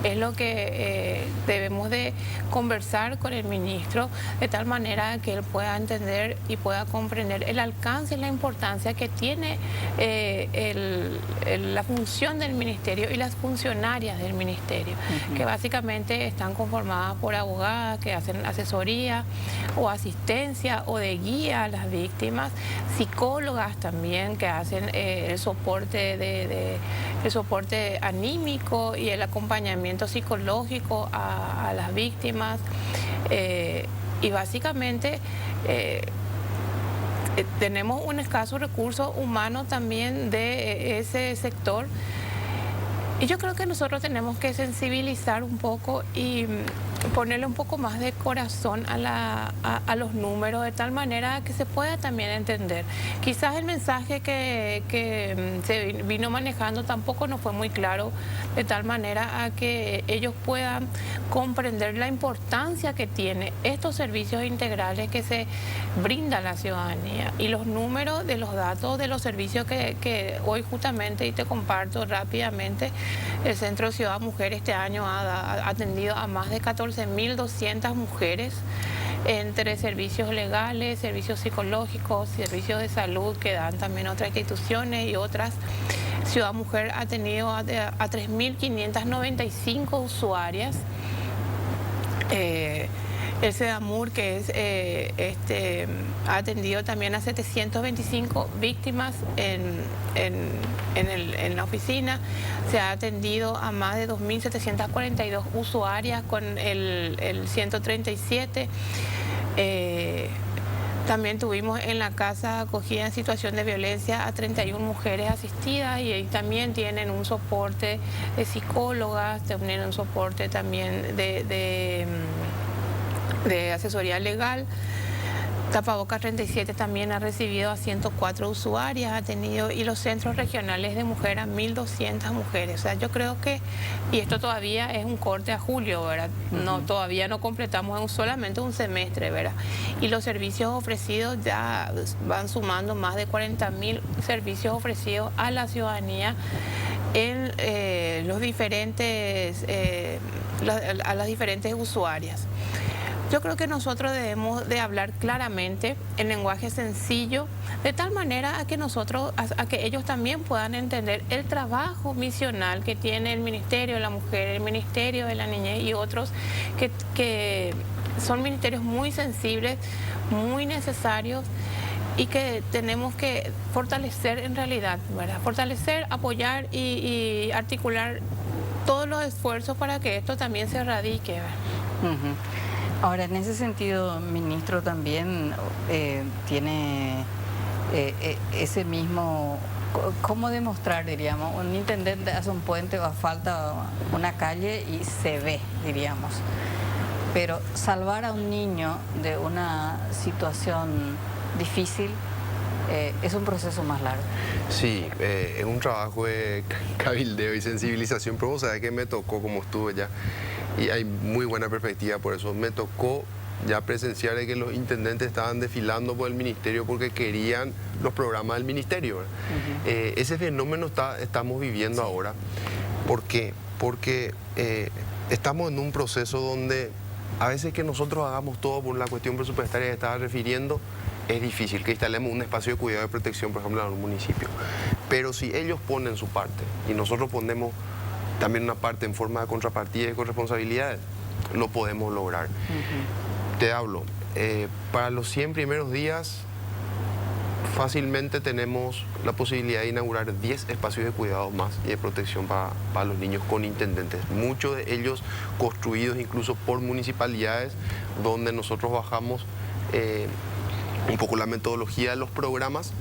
es lo que debemos de conversar con el ministro de tal manera que él pueda entender y pueda comprender el alcance y la importancia que tiene la función del ministerio y las funcionarias del ministerio, que básicamente están conformadas por abogadas que hacen asesoría o asistencia o de guía a las víctimas, psicólogas también que hacen el soporte el soporte anímico y el acompañamiento psicológico a las víctimas, y básicamente tenemos un escaso recurso humano también de ese sector. Y yo creo que nosotros tenemos que sensibilizar un poco y ponerle un poco más de corazón a los números, de tal manera que se pueda también entender. Quizás el mensaje que se vino manejando tampoco no fue muy claro, de tal manera a que ellos puedan comprender la importancia que tiene estos servicios integrales que se brinda a la ciudadanía. Y los números de los datos de los servicios que hoy justamente, y te comparto rápidamente, el Centro Ciudad Mujer este año ha atendido a más de 14.200 mujeres entre servicios legales, servicios psicológicos, servicios de salud que dan también otras instituciones y otras. Ciudad Mujer ha tenido a 3.595 usuarias. El SEDAMUR, que es ha atendido también a 725 víctimas en la oficina. Se ha atendido a más de 2.742 usuarias con el 137. También tuvimos en la casa acogida en situación de violencia a 31 mujeres asistidas, y ahí también tienen un soporte de psicólogas, tienen un soporte también de asesoría legal. Tapabocas 37 también ha recibido a 104 usuarias, ha tenido, y los centros regionales de mujer a 1.200 mujeres. O sea, yo creo que, y esto todavía es un corte a julio, ¿verdad? Todavía no completamos solamente un semestre, ¿verdad? Y los servicios ofrecidos ya van sumando más de 40.000 servicios ofrecidos a la ciudadanía en los diferentes, a las diferentes usuarias. Yo creo que nosotros debemos de hablar claramente en lenguaje sencillo, de tal manera a que ellos también puedan entender el trabajo misional que tiene el Ministerio de la Mujer, el Ministerio de la Niñez y otros que son ministerios muy sensibles, muy necesarios y que tenemos que fortalecer en realidad, ¿verdad? Fortalecer, apoyar y articular todos los esfuerzos para que esto también se erradique. Ujú. Ahora, en ese sentido, ministro, también tiene ese mismo... ¿Cómo demostrar, diríamos? Un intendente hace un puente o asfalta una calle y se ve, diríamos. Pero salvar a un niño de una situación difícil es un proceso más largo. Sí, es un trabajo de cabildeo y sensibilización, pero vos sabés que me tocó, como estuve ya, y hay muy buena perspectiva por eso, me tocó ya presenciar de que los intendentes estaban desfilando por el ministerio porque querían los programas del ministerio. Ese fenómeno estamos viviendo ahora. ¿Por qué? Porque estamos en un proceso donde a veces que nosotros hagamos todo por la cuestión presupuestaria que estaba refiriendo, es difícil que instalemos un espacio de cuidado y protección, por ejemplo, en un municipio. Pero si ellos ponen su parte y nosotros ponemos también una parte en forma de contrapartida y corresponsabilidades, lo podemos lograr. Te hablo, para los 100 primeros días fácilmente tenemos la posibilidad de inaugurar 10 espacios de cuidado más y de protección para los niños con intendentes. Muchos de ellos construidos incluso por municipalidades, donde nosotros bajamos un poco la metodología de los programas,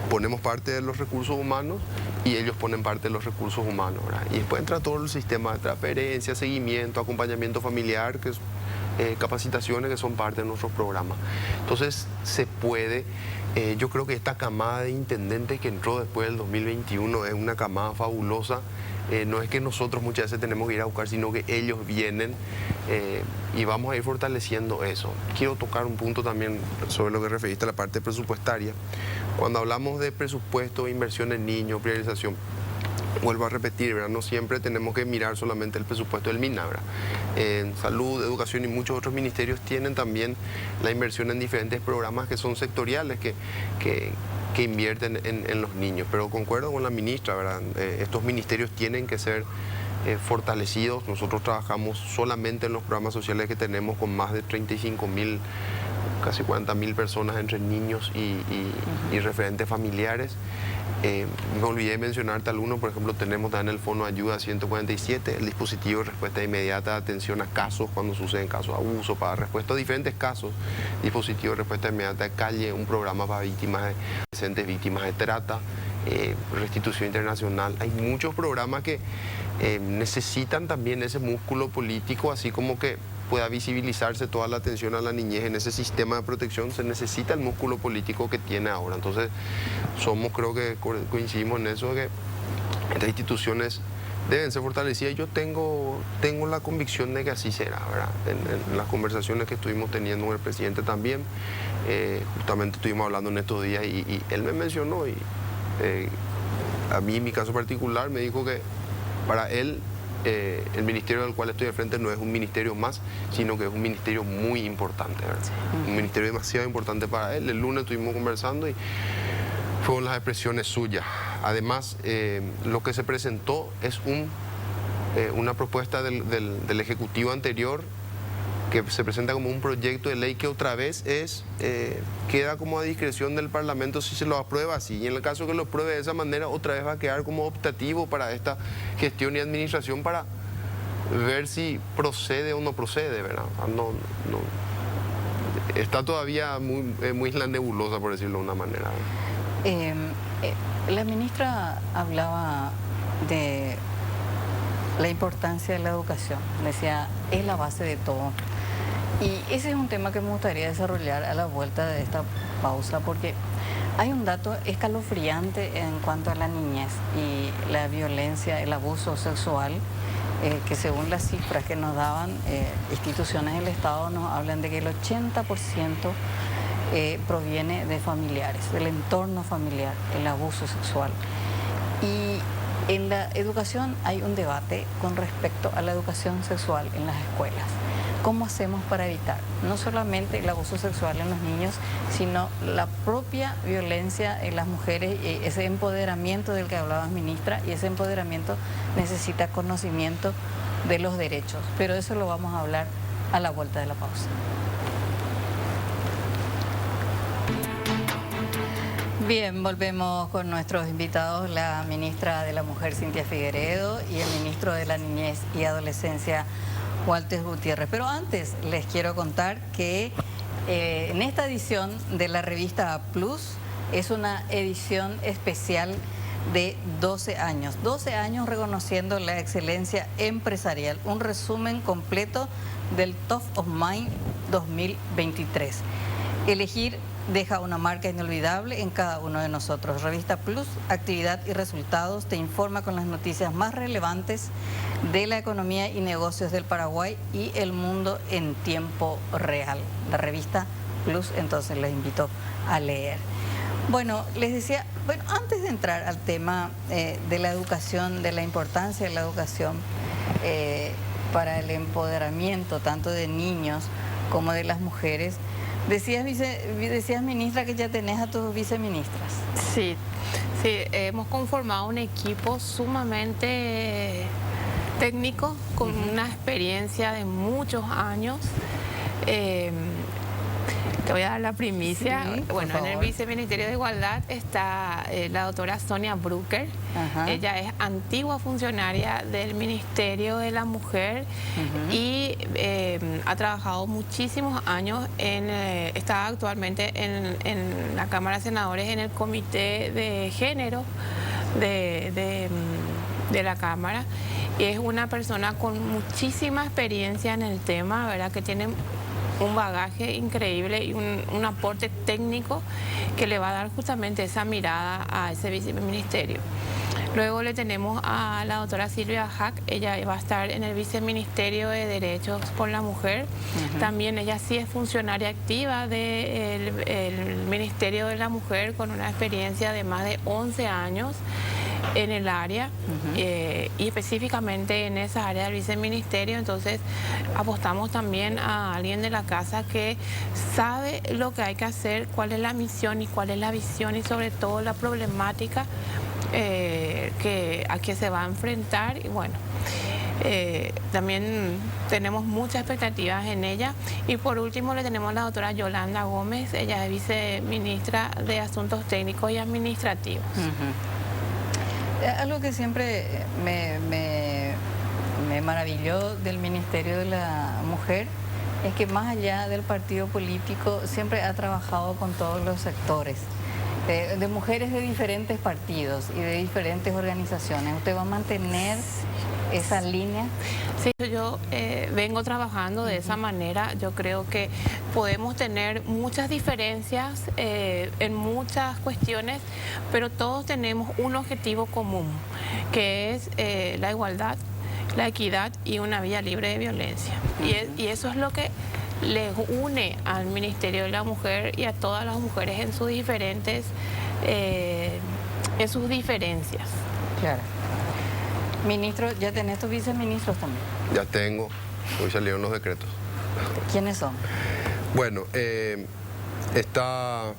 ponemos parte de los recursos humanos y ellos ponen parte de los recursos humanos, ¿verdad? Y después entra todo el sistema de transferencia, seguimiento, acompañamiento familiar, que es capacitaciones que son parte de nuestros programas. Entonces se puede, yo creo que esta camada de intendentes que entró después del 2021 es una camada fabulosa. No es que nosotros muchas veces tenemos que ir a buscar, sino que ellos vienen y vamos a ir fortaleciendo eso. Quiero tocar un punto también sobre lo que referiste a la parte presupuestaria. Cuando hablamos de presupuesto, inversión en niños, priorización, vuelvo a repetir, ¿verdad? No siempre tenemos que mirar solamente el presupuesto del MINA, ¿verdad? En salud, educación y muchos otros ministerios tienen también la inversión en diferentes programas que son sectoriales, que invierten en los niños. Pero concuerdo con la ministra, ¿verdad? Estos ministerios tienen que ser fortalecidos. Nosotros trabajamos solamente en los programas sociales que tenemos con más de 35.000, casi 40.000 personas entre niños y referentes familiares. Me olvidé de mencionarte algunos, por ejemplo, tenemos también el Fondo de Ayuda 147, el dispositivo de respuesta inmediata de atención a casos cuando suceden casos de abuso, para respuesta a diferentes casos, dispositivo de respuesta inmediata de calle, un programa para víctimas de adolescentes, víctimas de trata, restitución internacional. Hay muchos programas que necesitan también ese músculo político, así como que pueda visibilizarse toda la atención a la niñez en ese sistema de protección, se necesita el músculo político que tiene ahora. Entonces, creo que coincidimos en eso, que estas instituciones deben ser fortalecidas. Yo tengo la convicción de que así será, ¿verdad? En las conversaciones que estuvimos teniendo con el presidente también, justamente estuvimos hablando en estos días y él me mencionó, y a mí en mi caso particular me dijo que para él el ministerio del cual estoy al frente no es un ministerio más, sino que es un ministerio muy importante, ¿verdad? Un ministerio demasiado importante para él. El lunes estuvimos conversando y fueron las expresiones suyas. Además, lo que se presentó es una propuesta del Ejecutivo anterior, que se presenta como un proyecto de ley que otra vez queda como a discreción del Parlamento si se lo aprueba así. Y en el caso que lo apruebe de esa manera, otra vez va a quedar como optativo para esta gestión y administración para ver si procede o no procede, ¿verdad? Está todavía muy en la nebulosa, por decirlo de una manera. La ministra hablaba de la importancia de la educación. Decía, es la base de todo. Y ese es un tema que me gustaría desarrollar a la vuelta de esta pausa, porque hay un dato escalofriante en cuanto a la niñez y la violencia, el abuso sexual, que según las cifras que nos daban instituciones del Estado, nos hablan de que el 80% proviene de familiares, del entorno familiar, el abuso sexual. Y en la educación hay un debate con respecto a la educación sexual en las escuelas. ¿Cómo hacemos para evitar no solamente el abuso sexual en los niños, sino la propia violencia en las mujeres, ese empoderamiento del que hablabas, ministra? Y ese empoderamiento necesita conocimiento de los derechos, pero eso lo vamos a hablar a la vuelta de la pausa. Bien, volvemos con nuestros invitados, la ministra de la Mujer, Cynthia Figueredo, y el ministro de la Niñez y Adolescencia, Walter Gutiérrez. Pero antes les quiero contar que en esta edición de la revista Plus es una edición especial de 12 años. 12 años reconociendo la excelencia empresarial. Un resumen completo del Top of Mind 2023. Elegir deja una marca inolvidable en cada uno de nosotros. Revista Plus, actividad y resultados, te informa con las noticias más relevantes de la economía y negocios del Paraguay y el mundo en tiempo real. La revista Plus, entonces les invito a leer. Bueno, les decía, antes de entrar al tema de la educación, de la importancia de la educación para el empoderamiento tanto de niños como de las mujeres, decías, ministra, que ya tenés a tus viceministras. Sí, hemos conformado un equipo sumamente técnico, con una experiencia de muchos años. Te voy a dar la primicia. Sí, bueno, en el Viceministerio de Igualdad está la doctora Sonia Brucker. Ella es antigua funcionaria del Ministerio de la Mujer y ha trabajado muchísimos años, está actualmente en la Cámara de Senadores en el Comité de Género de la Cámara. Y es una persona con muchísima experiencia en el tema, ¿verdad? Que tiene un bagaje increíble y un aporte técnico que le va a dar justamente esa mirada a ese viceministerio. Luego le tenemos a la doctora Silvia Hack. Ella va a estar en el Viceministerio de Derechos por la Mujer. También ella sí es funcionaria activa del Ministerio de la Mujer, con una experiencia de más de 11 años en el área y específicamente en esa área del viceministerio. Entonces apostamos también a alguien de la casa que sabe lo que hay que hacer, cuál es la misión y cuál es la visión y sobre todo la problemática a que se va a enfrentar. Y bueno, también tenemos muchas expectativas en ella. Y por último le tenemos a la doctora Yolanda Gómez. Ella es viceministra de Asuntos Técnicos y Administrativos. Algo que siempre me maravilló del Ministerio de la Mujer es que más allá del partido político siempre ha trabajado con todos los sectores, de mujeres de diferentes partidos y de diferentes organizaciones. ¿Usted va a mantener esa línea? Sí, yo vengo trabajando de esa manera. Yo creo que podemos tener muchas diferencias en muchas cuestiones, pero todos tenemos un objetivo común, que es la igualdad, la equidad y una vida libre de violencia. Y eso es lo que les une al Ministerio de la Mujer y a todas las mujeres en sus diferencias. Claro. Ministro, ¿ya tenés tus viceministros también? Ya tengo, hoy salieron los decretos. ¿Quiénes son? Bueno, me van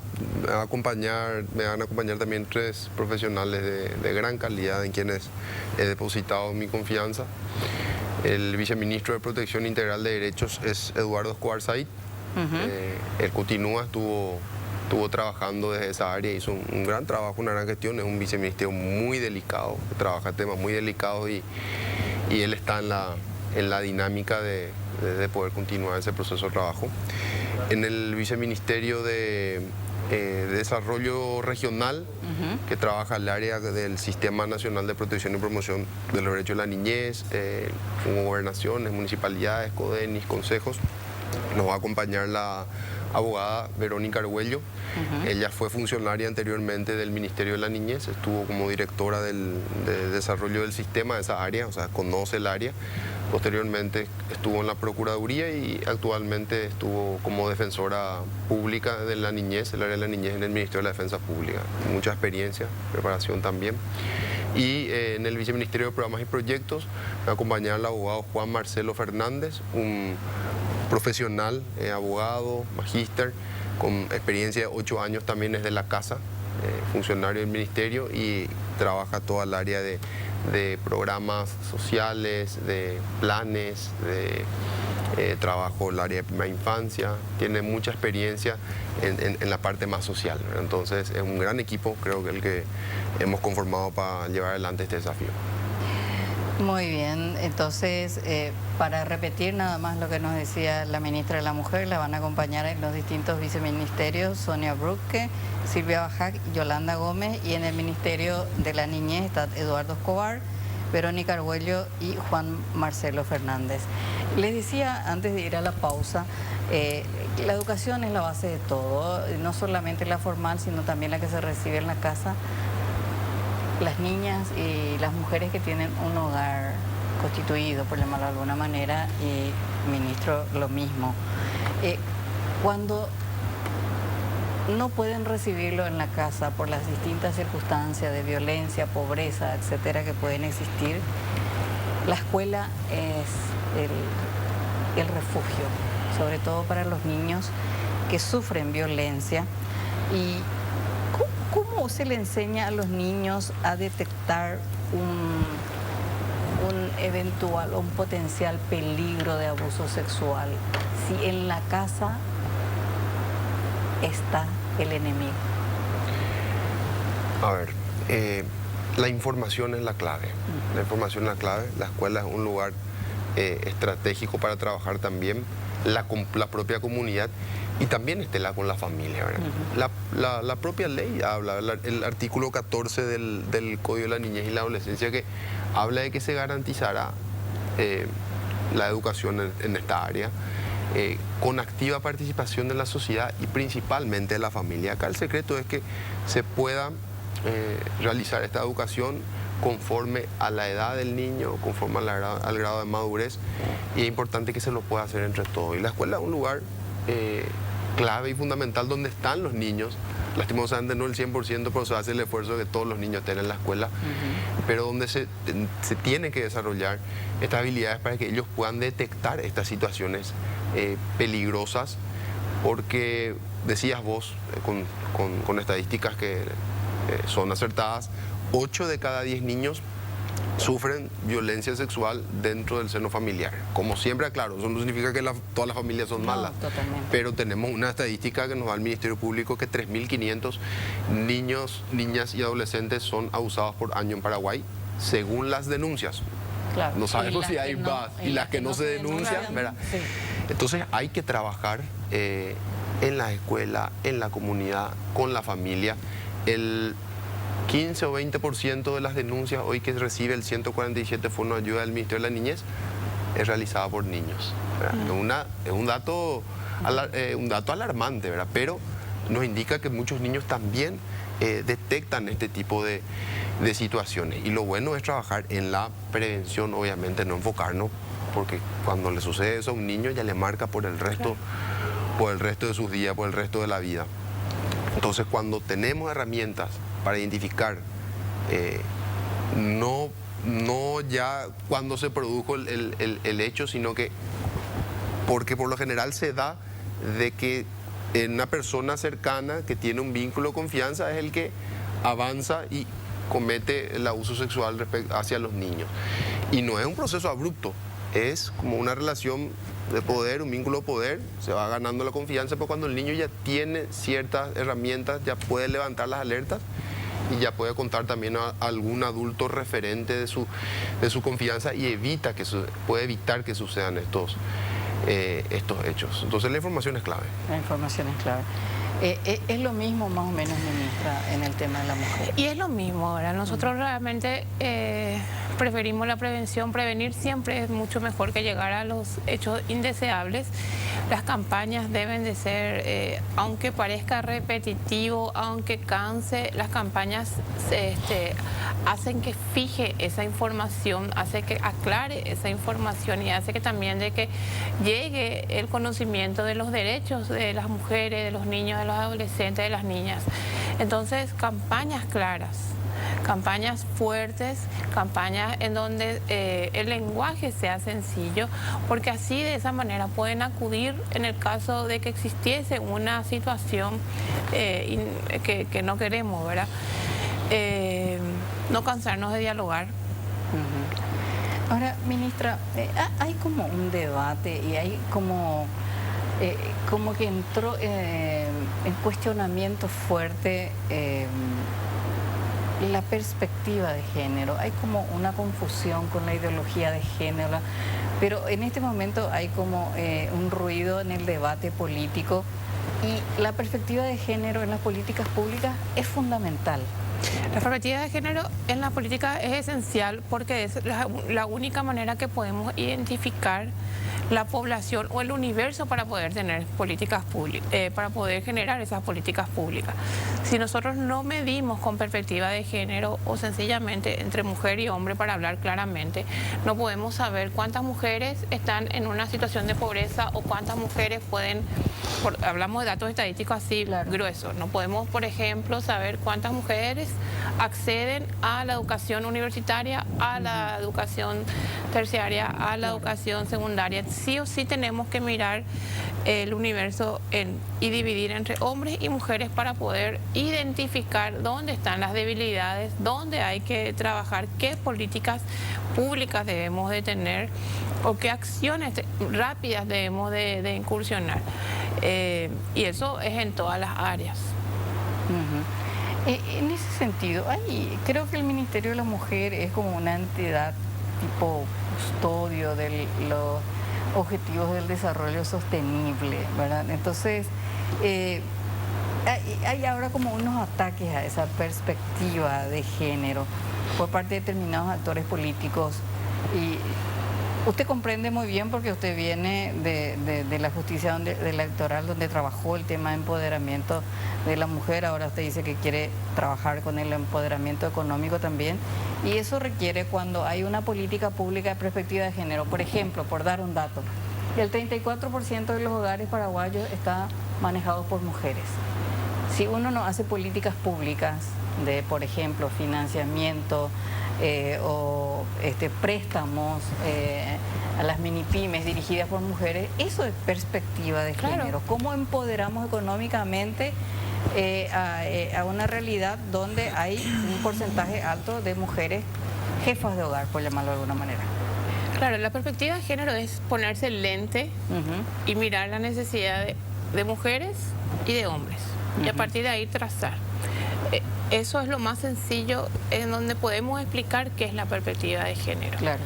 a acompañar también 3 profesionales de gran calidad en quienes he depositado mi confianza. El viceministro de Protección Integral de Derechos es Eduardo Escobar Said. Él continúa, estuvo trabajando desde esa área, hizo un gran trabajo, una gran gestión. Es un viceministerio muy delicado, que trabaja temas muy delicados y él está en la dinámica de poder continuar ese proceso de trabajo. En el viceministerio de Desarrollo Regional, que trabaja el área del Sistema Nacional de Protección y Promoción de los Derechos de la Niñez, como gobernaciones, municipalidades, CODENIS, consejos, nos va a acompañar la abogada Verónica Argüello. Ella fue funcionaria anteriormente del Ministerio de la Niñez, estuvo como directora de desarrollo del sistema de esa área, o sea, conoce el área. Posteriormente estuvo en la Procuraduría y actualmente estuvo como defensora pública de la niñez, el área de la niñez en el Ministerio de la Defensa Pública. Mucha experiencia, preparación también. Y en el Viceministerio de Programas y Proyectos me acompañaba el abogado Juan Marcelo Fernández, un profesional, abogado, magíster, con experiencia de 8 años también es de la casa, funcionario del Ministerio y trabaja toda el área de programas sociales, de planes, de trabajo en el área de primera infancia, tiene mucha experiencia en la parte más social, ¿verdad? Entonces es un gran equipo, creo que el que hemos conformado para llevar adelante este desafío. Muy bien, entonces para repetir nada más lo que nos decía la ministra de la Mujer, la van a acompañar en los distintos viceministerios Sonia Bruque, Silvia Bajac y Yolanda Gómez, y en el Ministerio de la Niñez está Eduardo Escobar, Verónica Argüello y Juan Marcelo Fernández. Les decía antes de ir a la pausa, la educación es la base de todo, no solamente la formal, sino también la que se recibe en la casa. Las niñas y las mujeres que tienen un hogar constituido, por llamarlo de alguna manera, y ministro, lo mismo. Cuando no pueden recibirlo en la casa por las distintas circunstancias de violencia, pobreza, etcétera, que pueden existir, la escuela es el refugio, sobre todo para los niños que sufren violencia. Y ¿cómo se le enseña a los niños a detectar un eventual o un potencial peligro de abuso sexual si en la casa está el enemigo? A ver, la información es la clave. La información es la clave. La escuela es un lugar estratégico para trabajar también la propia comunidad y también con la familia, ¿verdad? La propia ley habla, el artículo 14 del Código de la Niñez y la Adolescencia, que habla de que se garantizará la educación en esta área con activa participación de la sociedad y principalmente de la familia. Acá el secreto es que se pueda realizar esta educación conforme a la edad del niño, conforme al grado de madurez, y es importante que se lo pueda hacer entre todos. Y la escuela es un lugar clave y fundamental donde están los niños, lastimosamente no el 100%, pero se hace el esfuerzo de que todos los niños estén en la escuela, pero donde se tiene que desarrollar estas habilidades para que ellos puedan detectar estas situaciones peligrosas, porque decías vos, con estadísticas que son acertadas, 8 de cada 10 niños sufren violencia sexual dentro del seno familiar. Como siempre, aclaro, eso no significa que todas las familias son malas, totalmente. pero tenemos una estadística que nos da el Ministerio Público que 3.500 niños, niñas y adolescentes son abusados por año en Paraguay, según las denuncias. Claro. No sabemos si hay más más, y las que no se denuncian, ¿verdad? Sí. Entonces hay que trabajar en la escuela, en la comunidad, con la familia. El 15 o 20% de las denuncias hoy que recibe el 147 Fondo de Ayuda del Ministerio de la Niñez es realizada por niños, ¿verdad? Es un dato alarmante, ¿verdad? Pero nos indica que muchos niños también detectan este tipo de situaciones. Y lo bueno es trabajar en la prevención, obviamente, no enfocarnos, porque cuando le sucede eso a un niño ya le marca por el resto, por el resto de sus días, por el resto de la vida. Entonces, cuando tenemos herramientas para identificar, no ya cuando se produjo el hecho, sino que, porque por lo general se da de que una persona cercana que tiene un vínculo de confianza es el que avanza y comete el abuso sexual hacia los niños. Y no es un proceso abrupto, es como una relación de poder, un vínculo de poder, se va ganando la confianza, pero cuando el niño ya tiene ciertas herramientas, ya puede levantar las alertas y ya puede contar también a algún adulto referente de su confianza y puede evitar que sucedan estos hechos. Entonces la información es clave. La información es clave. Es lo mismo más o menos, ministra, en el tema de la mujer. Y es lo mismo, ¿verdad? Nosotros realmente preferimos la prevención. Prevenir siempre es mucho mejor que llegar a los hechos indeseables. Las campañas deben de ser, aunque parezca repetitivo, aunque canse, las campañas hacen que fije esa información, hace que aclare esa información y hace que también de que llegue el conocimiento de los derechos de las mujeres, de los niños, de los adolescentes, de las niñas. Entonces, campañas claras, campañas fuertes, campañas en donde el lenguaje sea sencillo, porque así de esa manera pueden acudir en el caso de que existiese una situación que no queremos, ¿verdad? No cansarnos de dialogar. Ahora, ministra, hay como un debate y hay como que entró en cuestionamiento fuerte la perspectiva de género. Hay como una confusión con la ideología de género, pero en este momento hay como un ruido en el debate político y la perspectiva de género en las políticas públicas es fundamental. La perspectiva de género en la política es esencial porque es la única manera que podemos identificar la población o el universo para poder tener políticas públicas, para poder generar esas políticas públicas. Si nosotros no medimos con perspectiva de género o sencillamente entre mujer y hombre para hablar claramente, no podemos saber cuántas mujeres están en una situación de pobreza o cuántas mujeres pueden, hablamos de datos estadísticos así gruesos, no podemos, por ejemplo, saber cuántas mujeres acceden a la educación universitaria, a la educación terciaria, a la educación secundaria. Sí o sí tenemos que mirar el universo y dividir entre hombres y mujeres para poder identificar dónde están las debilidades, dónde hay que trabajar, qué políticas públicas debemos de tener o qué acciones rápidas debemos de incursionar. Y eso es en todas las áreas. En ese sentido, creo que el Ministerio de la Mujer es como una entidad tipo custodio de los objetivos del desarrollo sostenible, ¿verdad? Entonces, hay ahora como unos ataques a esa perspectiva de género por parte de determinados actores políticos y usted comprende muy bien porque usted viene de la justicia de la electoral donde trabajó el tema de empoderamiento de la mujer, ahora usted dice que quiere trabajar con el empoderamiento económico también y eso requiere cuando hay una política pública de perspectiva de género, por ejemplo, por dar un dato, el 34% de los hogares paraguayos está manejado por mujeres. Si uno no hace políticas públicas de, por ejemplo, financiamiento o préstamos a las mini pymes dirigidas por mujeres, eso es perspectiva de género. ¿Cómo empoderamos económicamente a una realidad donde hay un porcentaje alto de mujeres jefas de hogar, por llamarlo de alguna manera? Claro, la perspectiva de género es ponerse el lente y mirar la necesidad de mujeres y de hombres. Y a partir de ahí trazar. Eso es lo más sencillo en donde podemos explicar qué es la perspectiva de género. Claro.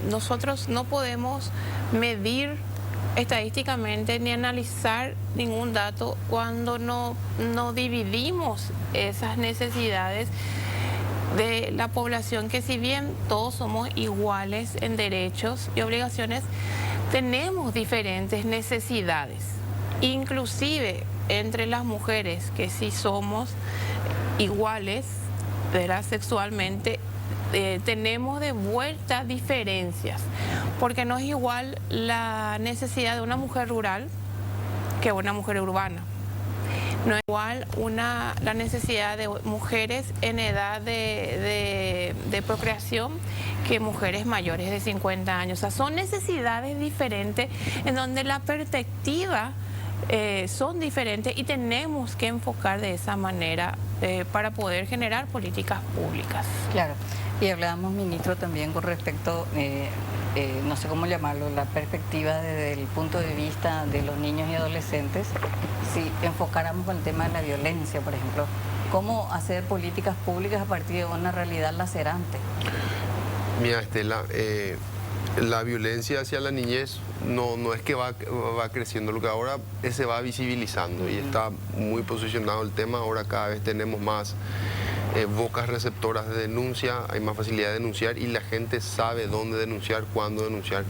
Nosotros no podemos medir estadísticamente ni analizar ningún dato cuando no dividimos esas necesidades de la población, que si bien todos somos iguales en derechos y obligaciones, tenemos diferentes necesidades, inclusive entre las mujeres que sí somos iguales, ¿verdad? Sexualmente, tenemos de vuelta diferencias, porque no es igual la necesidad de una mujer rural que una mujer urbana. No es igual la necesidad de mujeres en edad de procreación que mujeres mayores de 50 años. O sea, son necesidades diferentes en donde la perspectiva son diferentes y tenemos que enfocar de esa manera para poder generar políticas públicas. Claro, y hablábamos, ministro, también con respecto, no sé cómo llamarlo, la perspectiva desde el punto de vista de los niños y adolescentes, si enfocáramos con el tema de la violencia, por ejemplo, ¿cómo hacer políticas públicas a partir de una realidad lacerante? Mira, Estela, la violencia hacia la niñez no es que va creciendo, lo que ahora se va visibilizando y está muy posicionado el tema. Ahora cada vez tenemos más bocas receptoras de denuncia, hay más facilidad de denunciar y la gente sabe dónde denunciar, cuándo denunciar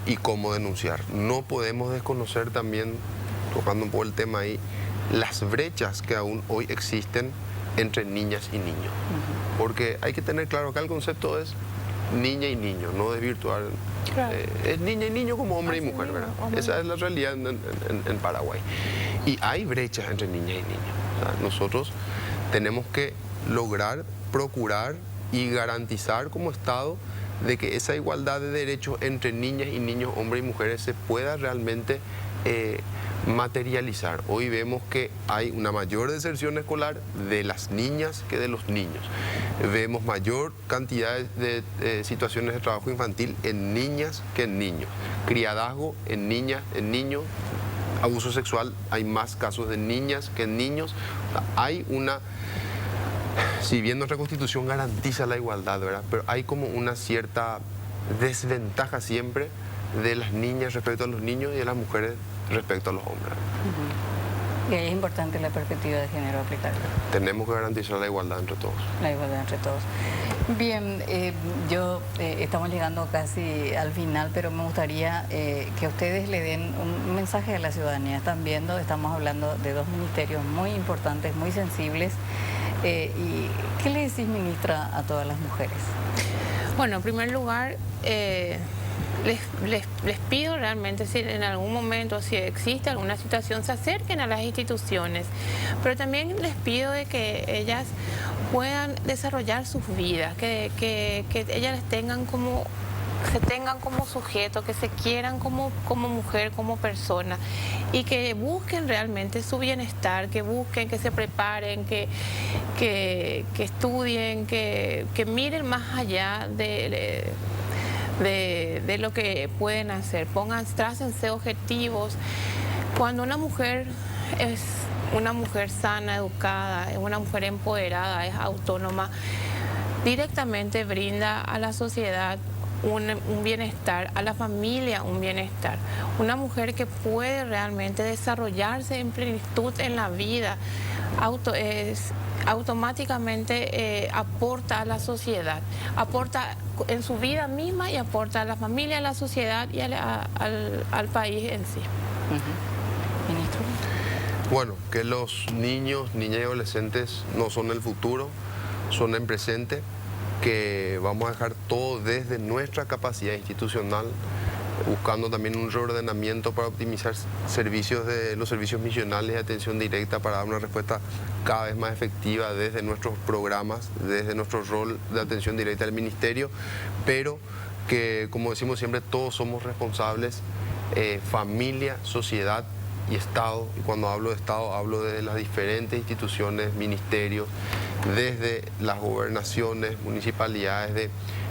y cómo denunciar. No podemos desconocer también, tocando un poco el tema ahí, las brechas que aún hoy existen entre niñas y niños. Porque hay que tener claro, acá el concepto es niña y niño, no desvirtuar. Claro. Es niña y niño como hombre y mujer, ¿verdad? Esa es la realidad en Paraguay. Y hay brechas entre niñas y niños. O sea, nosotros tenemos que lograr, procurar y garantizar como Estado de que esa igualdad de derechos entre niñas y niños, hombres y mujeres, se pueda realmente materializar. Hoy vemos que hay una mayor deserción escolar de las niñas que de los niños. Vemos mayor cantidad de situaciones de trabajo infantil en niñas que en niños. Criadazgo en niñas, en niños. Abuso sexual, hay más casos de niñas que en niños. Hay una... Si bien nuestra Constitución garantiza la igualdad, ¿verdad? Pero hay como una cierta desventaja siempre de las niñas respecto a los niños y de las mujeres respecto a los hombres. Y ahí es importante la perspectiva de género aplicable. Tenemos que garantizar la igualdad entre todos. La igualdad entre todos. Bien, estamos llegando casi al final, pero me gustaría que ustedes le den un mensaje a la ciudadanía. Están viendo, estamos hablando de dos ministerios muy importantes, muy sensibles. ¿Y qué le decís, ministra, a todas las mujeres? Bueno, en primer lugar, les pido realmente, si en algún momento, si existe alguna situación, se acerquen a las instituciones, pero también les pido de que ellas puedan desarrollar sus vidas, que ellas se tengan como sujeto, que se quieran como mujer, como persona, y que busquen realmente su bienestar, que busquen, que se preparen, que estudien, que miren más allá de lo que pueden hacer. Trácense objetivos. Cuando una mujer es una mujer sana, educada, es una mujer empoderada, es autónoma, directamente brinda a la sociedad un bienestar, a la familia un bienestar. Una mujer que puede realmente desarrollarse en plenitud en la vida, automáticamente aporta a la sociedad, aporta en su vida misma y aporta a la familia, a la sociedad y al país en sí. Ministro. Bueno, que los niños, niñas y adolescentes no son el futuro, son el presente, que vamos a dejar todo desde nuestra capacidad institucional, buscando también un reordenamiento para optimizar los servicios misionales de atención directa para dar una respuesta cada vez más efectiva desde nuestros programas, desde nuestro rol de atención directa del ministerio, pero que, como decimos siempre, todos somos responsables, familia, sociedad y Estado. Y cuando hablo de Estado, hablo de las diferentes instituciones, ministerios, desde las gobernaciones, municipalidades, de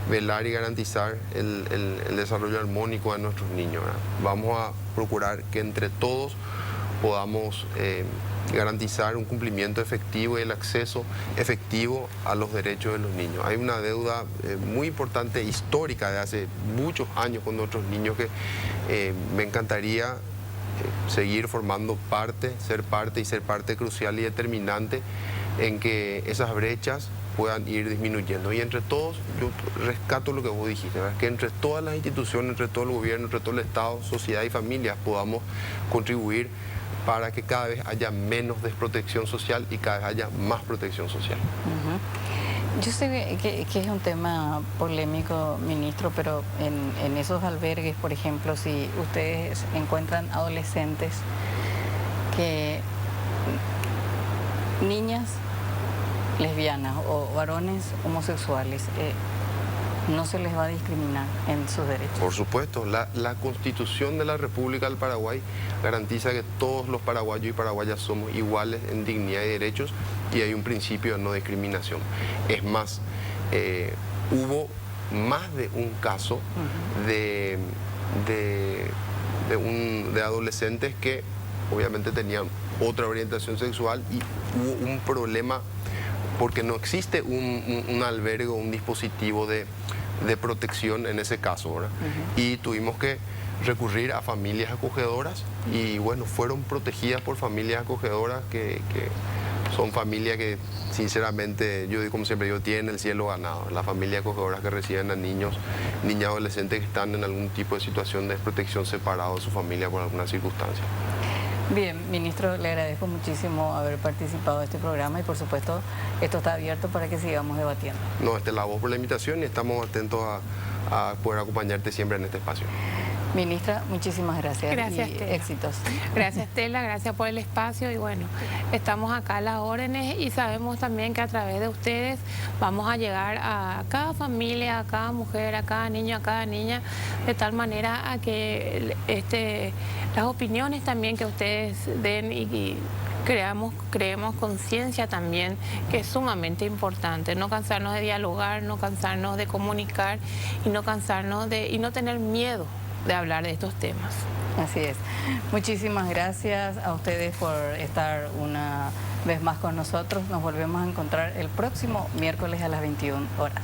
velar y garantizar el desarrollo armónico de nuestros niños, ¿verdad? Vamos a procurar que entre todos podamos garantizar un cumplimiento efectivo y el acceso efectivo a los derechos de los niños. Hay una deuda muy importante, histórica, de hace muchos años con nuestros niños, que me encantaría seguir formando parte, ser parte crucial y determinante en que esas brechas puedan ir disminuyendo. Y entre todos, yo rescato lo que vos dijiste, ¿verdad? Que entre todas las instituciones, entre todo el gobierno, entre todo el Estado, sociedad y familias, podamos contribuir para que cada vez haya menos desprotección social y cada vez haya más protección social. Yo sé que es un tema polémico, ministro, pero en esos albergues, por ejemplo, si ustedes encuentran adolescentes niñas lesbianas o varones homosexuales, no se les va a discriminar en sus derechos. Por supuesto, la Constitución de la República del Paraguay garantiza que todos los paraguayos y paraguayas somos iguales en dignidad y derechos, y hay un principio de no discriminación. Es más, hubo más de un caso de adolescentes que obviamente tenían otra orientación sexual, y hubo un problema porque no existe un albergue o un dispositivo de protección en ese caso, ¿verdad? Y tuvimos que recurrir a familias acogedoras, y bueno, fueron protegidas por familias acogedoras que son familias que sinceramente, yo digo como siempre, yo tienen el cielo ganado. Las familias acogedoras que reciben a niños, niñas, adolescentes que están en algún tipo de situación de desprotección, separados de su familia por alguna circunstancia. Bien, ministro, le agradezco muchísimo haber participado de este programa, y por supuesto esto está abierto para que sigamos debatiendo. No, esta es la voz por la invitación, y estamos atentos a poder acompañarte siempre en este espacio. Ministra, muchísimas gracias. Gracias, y Tela. éxitos. Gracias, Tela, gracias por el espacio y bueno, estamos acá a las órdenes y sabemos también que a través de ustedes vamos a llegar a cada familia, a cada mujer, a cada niño, a cada niña, de tal manera a que las opiniones también que ustedes den y creemos conciencia también, que es sumamente importante, no cansarnos de dialogar, no cansarnos de comunicar y no cansarnos y no tener miedo de hablar de estos temas. Así es. Muchísimas gracias a ustedes por estar una vez más con nosotros. Nos volvemos a encontrar el próximo miércoles a las 21 horas.